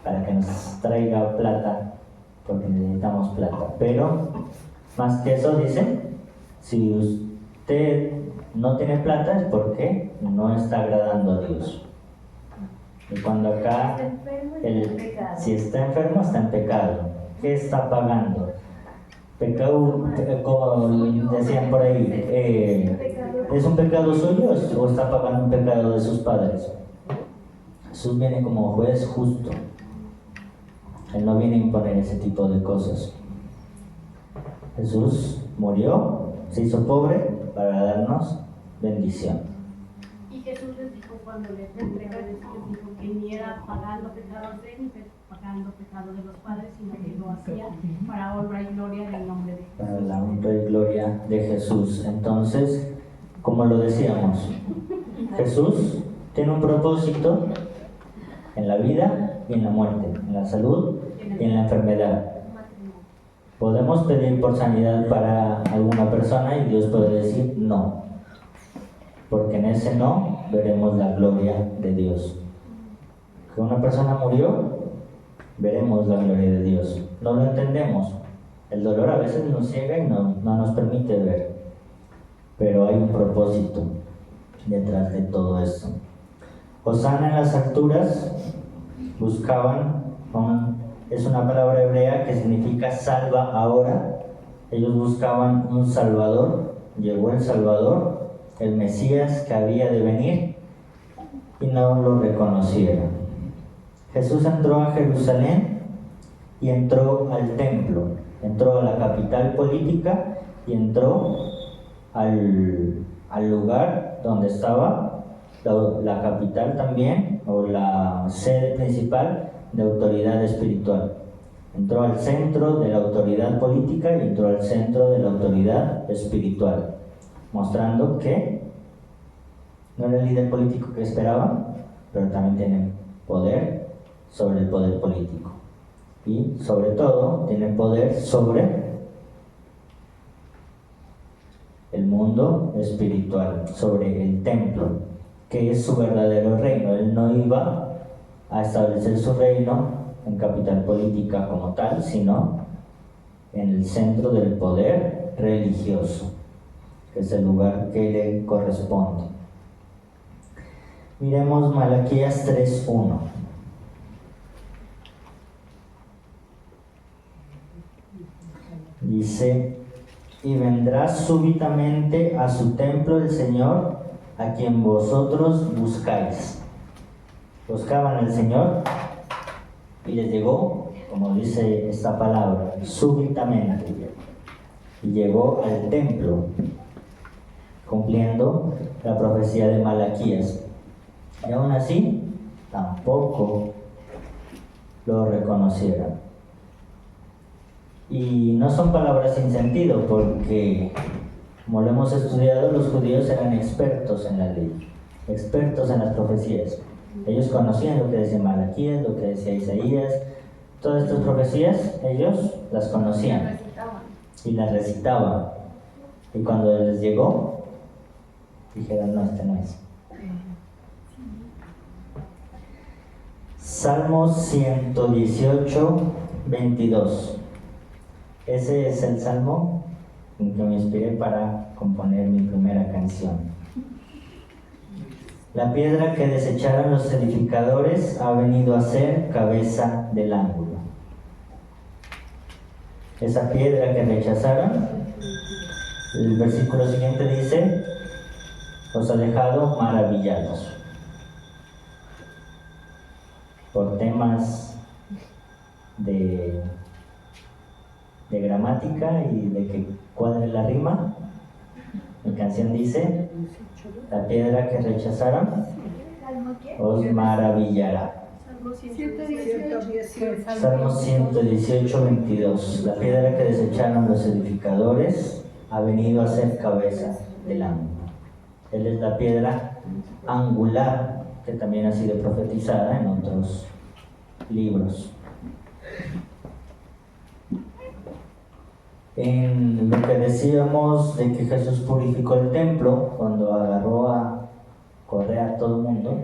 Speaker 1: para que nos traiga plata, porque necesitamos plata. Pero más que eso dice: si usted no tiene plata es porque no está agradando a Dios. Y cuando acá si está enfermo, está en pecado. ¿Qué está pagando? Pecado, como decían por ahí, ¿Es un pecado suyo o está pagando un pecado de sus padres? Jesús viene como juez justo. Él no viene a imponer ese tipo de cosas. Jesús murió, se hizo pobre para darnos bendición.
Speaker 6: Y Jesús les dijo cuando les entregaron, les dijo que ni era pagando pecados de él, ni pagando pecados de los padres, sino que lo hacía para honra y gloria del nombre de Jesús.
Speaker 1: Para la honra y gloria de Jesús. Entonces, como lo decíamos, Jesús tiene un propósito en la vida y en la muerte, en la salud y en la enfermedad. Podemos pedir por sanidad para alguna persona y Dios puede decir no, porque en ese no veremos la gloria de Dios. Que una persona murió, veremos la gloria de Dios. No lo entendemos. El dolor a veces nos ciega y no nos permite ver, pero hay un propósito detrás de todo esto. Hosana en las alturas buscaban, es una palabra hebrea que significa salva ahora. Ellos buscaban un Salvador, llegó el Salvador, el Mesías que había de venir, y no lo reconocieron. Jesús entró a Jerusalén y entró al templo, entró a la capital política y entró al lugar donde estaba la capital también, o la sede principal de autoridad espiritual. Entró al centro de la autoridad política y entró al centro de la autoridad espiritual, mostrando que no era el líder político que esperaban, pero también tiene poder sobre el poder político. Y sobre todo, tiene poder sobre el mundo espiritual, sobre el templo, que es su verdadero reino. Él no iba a establecer su reino en capital política como tal, sino en el centro del poder religioso, que es el lugar que le corresponde. Miremos Malaquías 3:1. Dice: y vendrá súbitamente a su templo el Señor, a quien vosotros buscáis. Buscaban al Señor y les llegó, como dice esta palabra, súbitamente. Y llegó al templo, cumpliendo la profecía de Malaquías. Y aún así, tampoco lo reconocieron. Y no son palabras sin sentido, porque, como lo hemos estudiado, los judíos eran expertos en la ley, expertos en las profecías. Ellos conocían lo que decía Malaquías, lo que decía Isaías. Todas estas profecías, ellos las conocían y las recitaban. Y cuando les llegó, dijeron: no, este no es. Salmos 118, 22. Ese es el salmo en que me inspiré para componer mi primera canción. La piedra que desecharon los edificadores ha venido a ser cabeza del ángulo. Esa piedra que rechazaron, el versículo siguiente dice: os ha dejado maravillados. Por temas de gramática y de que cuadre la rima, mi canción dice: la piedra que rechazaron os maravillará. Salmo 118, 22. La piedra que desecharon los edificadores ha venido a ser cabeza del ángulo. Él es la piedra angular, que también ha sido profetizada en otros libros. En lo que decíamos de que Jesús purificó el templo cuando agarró a correr a todo el mundo,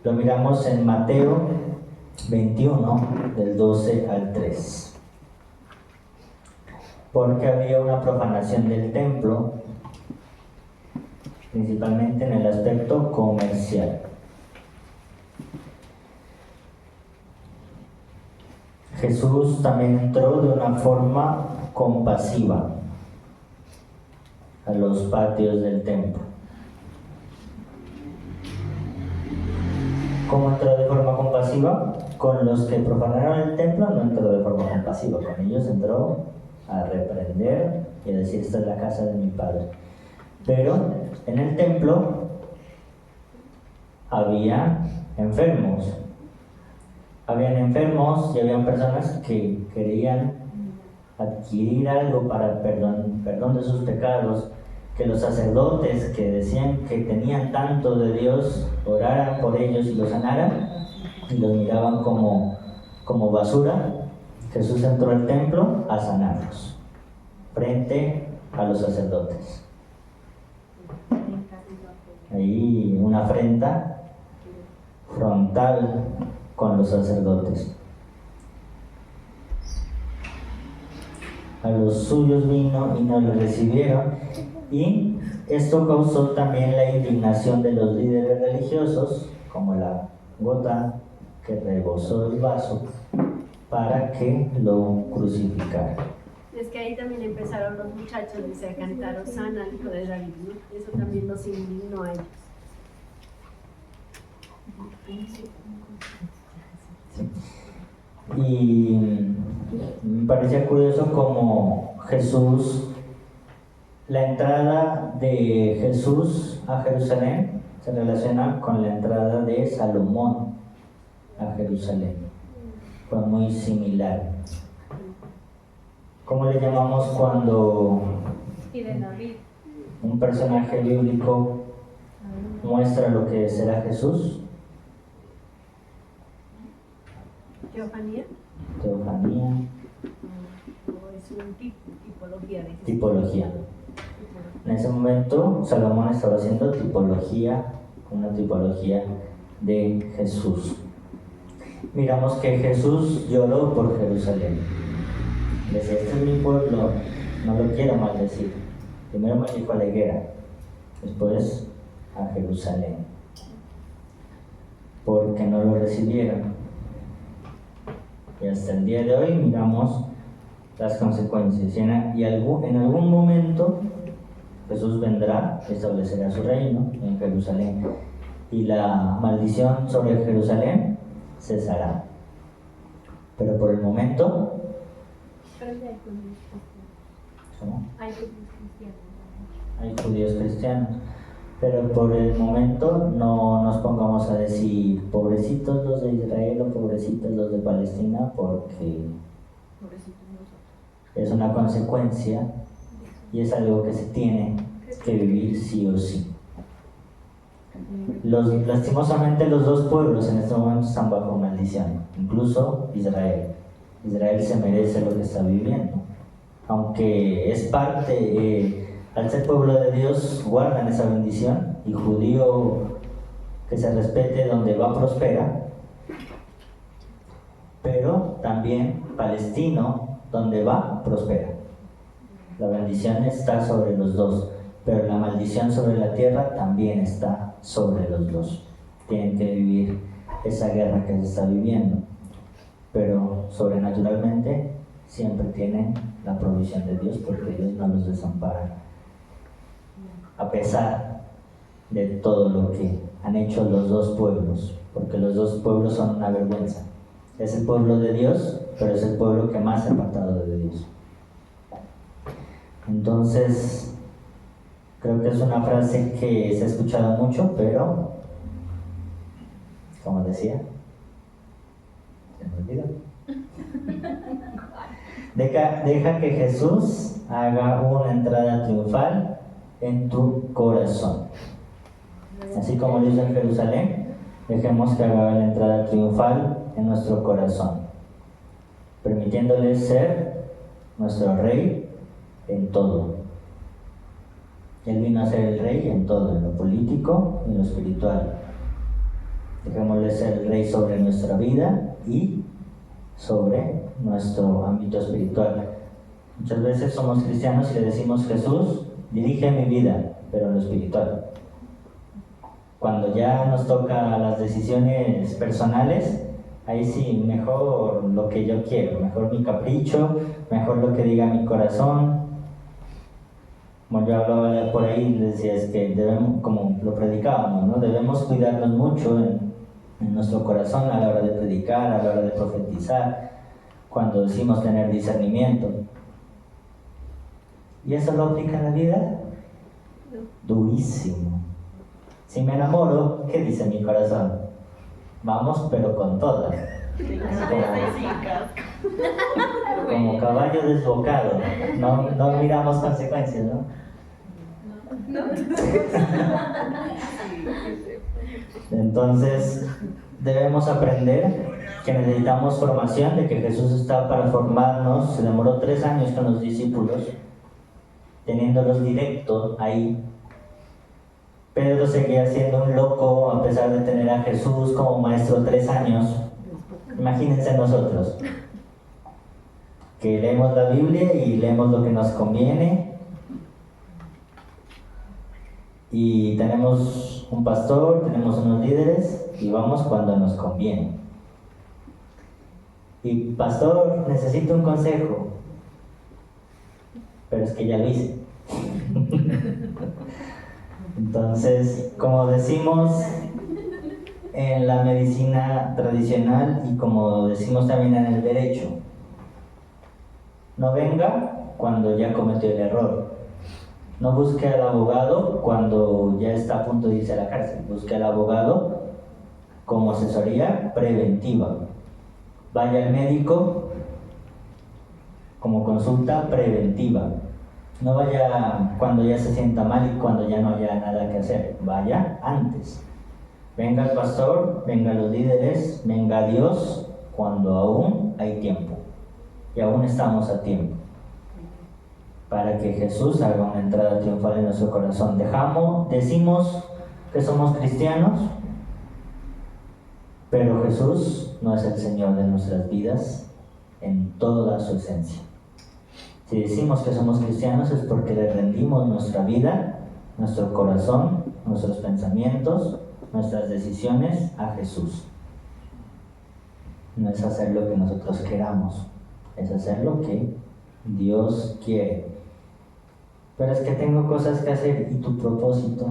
Speaker 1: lo miramos en Mateo 21, del 12 al 3. Porque había una profanación del templo, principalmente en el aspecto comercial. Jesús también entró de una forma compasiva. a los patios del templo. ¿Cómo entró de forma compasiva? Con los que profanaron el templo no entró de forma compasiva, con ellos entró a reprender y a decir: esta es la casa de mi padre. Pero en el templo había enfermos. Habían enfermos y habían personas que querían adquirir algo para perdón de sus pecados, que los sacerdotes que decían que tenían tanto de Dios oraran por ellos y los sanaran, y los miraban como basura. Jesús entró al templo a sanarlos frente a los sacerdotes. Ahí una afrenta frontal con los sacerdotes. A los suyos vino y no lo recibieron, y esto causó también la indignación de los líderes religiosos, como la gota que rebosó el vaso, para que lo crucificaran.
Speaker 4: Es que ahí también empezaron los muchachos a cantar Hosana al hijo de David, ¿no? Eso también los indignó a ellos.
Speaker 1: Y me parecía curioso como Jesús, la entrada de Jesús a Jerusalén se relaciona con la entrada de Salomón a Jerusalén. Fue muy similar. ¿Cómo le llamamos cuando un personaje bíblico muestra lo que será Jesús?
Speaker 4: ¿Teofanía?
Speaker 1: Teofanía.
Speaker 4: ¿O es una tipología de Jesús?
Speaker 1: Tipología. En ese momento Salomón estaba haciendo una tipología de Jesús. Miramos que Jesús lloró por Jerusalén. Decía: este es mi pueblo, no lo quiero maldecir. Primero maldijo a la higuera, después a Jerusalén, porque no lo recibieron. Y hasta el día de hoy miramos las consecuencias. Y en algún momento Jesús vendrá, establecerá su reino en Jerusalén, y la maldición sobre Jerusalén cesará. Pero por el momento, hay judíos cristianos, pero por el momento no nos pongamos a decir pobrecitos los de Israel o pobrecitos los de Palestina, porque es una consecuencia y es algo que se tiene que vivir sí o sí. Lastimosamente los dos pueblos en este momento están bajo maldición, incluso Israel. Israel se merece lo que está viviendo, aunque es parte, al ser pueblo de Dios guardan esa bendición, y judío que se respete donde va prospera, pero también palestino donde va prospera. La bendición está sobre los dos, pero la maldición sobre la tierra también está sobre los dos. Tienen que vivir esa guerra que se está viviendo, pero sobrenaturalmente siempre tienen la provisión de Dios, porque Dios no los desampara, a pesar de todo lo que han hecho los dos pueblos, porque los dos pueblos son una vergüenza. Es el pueblo de Dios, pero es el pueblo que más se ha apartado de Dios. Entonces, creo que es una frase que se ha escuchado mucho, pero, como decía, se me olvidó. Deja que Jesús haga una entrada triunfal en tu corazón. Así como lo hizo en Jerusalén, dejemos que haga la entrada triunfal en nuestro corazón, permitiéndole ser nuestro rey en todo. Él vino a ser el rey en todo, en lo político y en lo espiritual. Dejémosle ser el rey sobre nuestra vida y sobre nuestro ámbito espiritual. Muchas veces somos cristianos y le decimos: Jesús, dirige mi vida, pero en lo espiritual. Cuando ya nos toca las decisiones personales, ahí sí, mejor lo que yo quiero, mejor mi capricho, mejor lo que diga mi corazón. como yo hablaba por ahí, les decía, es que debemos, como lo predicábamos, ¿no? Debemos cuidarnos mucho en nuestro corazón a la hora de predicar, a la hora de profetizar, cuando decimos tener discernimiento. ¿Y eso lo aplica en la vida? Durísimo. Si me enamoro, ¿qué dice mi corazón? Vamos, pero con todas. Como caballo desbocado. No miramos consecuencias, ¿no? Entonces, debemos aprender que necesitamos formación, de que Jesús está para formarnos. Se demoró 3 años con los discípulos, teniéndolos directos ahí. Pedro seguía siendo un loco a pesar de tener a Jesús como maestro 3 años. Imagínense nosotros, que leemos la Biblia y leemos lo que nos conviene, y tenemos un pastor, tenemos unos líderes, y vamos cuando nos conviene. Y pastor, necesito un consejo, pero es que ya lo hice. Entonces, como decimos en la medicina tradicional y como decimos también en el derecho, no venga cuando ya cometió el error. No busque al abogado cuando ya está a punto de irse a la cárcel. Busque al abogado como asesoría preventiva. Vaya al médico como consulta preventiva. No vaya cuando ya se sienta mal y cuando ya no haya nada que hacer. Vaya antes. Venga el pastor, venga los líderes, venga Dios cuando aún hay tiempo. Y aún estamos a tiempo. Para que Jesús haga una entrada triunfal en nuestro corazón. Decimos que somos cristianos, pero Jesús no es el Señor de nuestras vidas en toda su esencia. Si decimos que somos cristianos es porque le rendimos nuestra vida, nuestro corazón, nuestros pensamientos, nuestras decisiones a Jesús. No es hacer lo que nosotros queramos, es hacer lo que Dios quiere. Pero es que tengo cosas que hacer, ¿y tu propósito?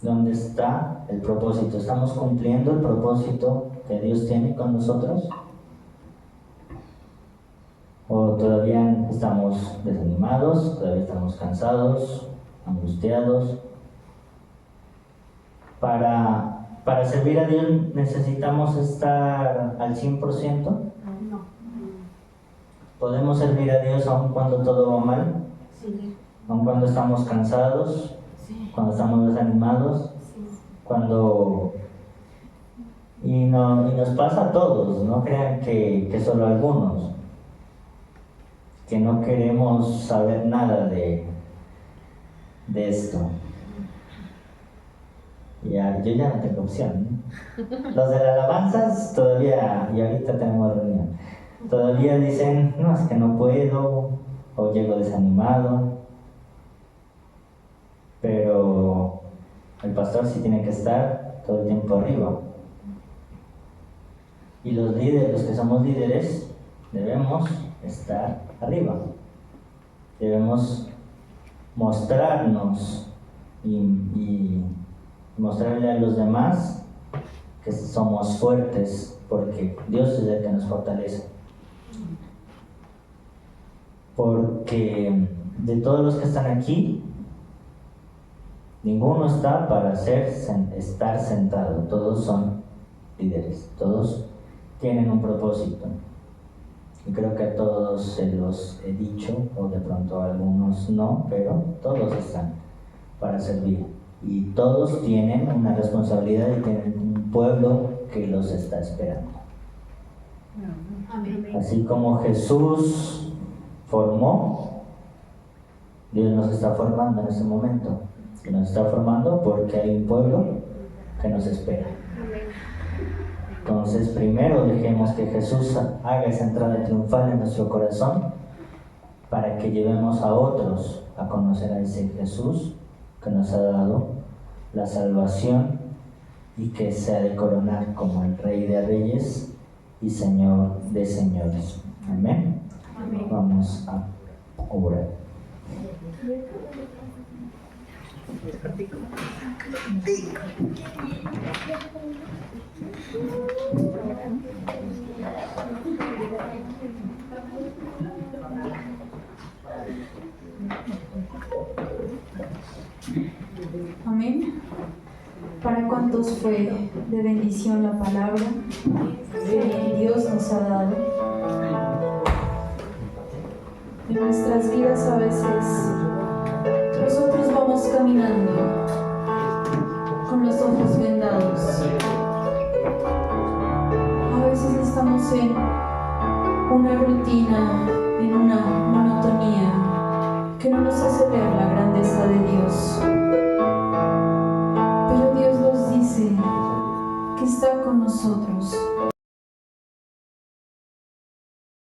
Speaker 1: ¿Dónde está el propósito? ¿Estamos cumpliendo el propósito que Dios tiene con nosotros? ¿O todavía estamos desanimados? ¿Todavía estamos cansados, angustiados? Para servir a Dios necesitamos estar al 100%.
Speaker 6: No.
Speaker 1: ¿Podemos servir a Dios aun cuando todo va mal?
Speaker 6: Sí.
Speaker 1: Aun cuando estamos cansados,
Speaker 6: Sí.
Speaker 1: cuando estamos desanimados,
Speaker 6: Sí.
Speaker 1: cuando... Y nos pasa a todos, no crean que solo a algunos, que no queremos saber nada de esto. Yo ya no tengo opción, ¿no? Los de las alabanzas todavía, y ahorita tenemos reunión, todavía dicen, no, es que no puedo, o llego desanimado, pero el pastor sí tiene que estar todo el tiempo arriba. Y los líderes, los que somos líderes, debemos estar arriba. Debemos mostrarnos y mostrarle a los demás que somos fuertes, porque Dios es el que nos fortalece. Porque de todos los que están aquí, ninguno está para estar sentado. Todos son líderes, todos tienen un propósito. Y creo que a todos se los he dicho, o de pronto a algunos no, pero todos están para servir. Y todos tienen una responsabilidad y tienen un pueblo que los está esperando. Así como Jesús formó, Dios nos está formando en este momento. Y nos está formando porque hay un pueblo que nos espera. Entonces, primero dejemos que Jesús haga esa entrada triunfal en nuestro corazón para que llevemos a otros a conocer a ese Jesús que nos ha dado la salvación y que se ha de coronar como el Rey de Reyes y Señor de Señores. Amén. Amén. Vamos. Vamos a orar.
Speaker 12: Amén. ¿Para cuántos fue de bendición la palabra que Dios nos ha dado? En nuestras vidas a veces nosotros vamos caminando con los ojos vendados. A veces estamos en una rutina, en una monotonía que no nos hace ver la grandeza de Dios. Pero Dios nos dice que está con nosotros.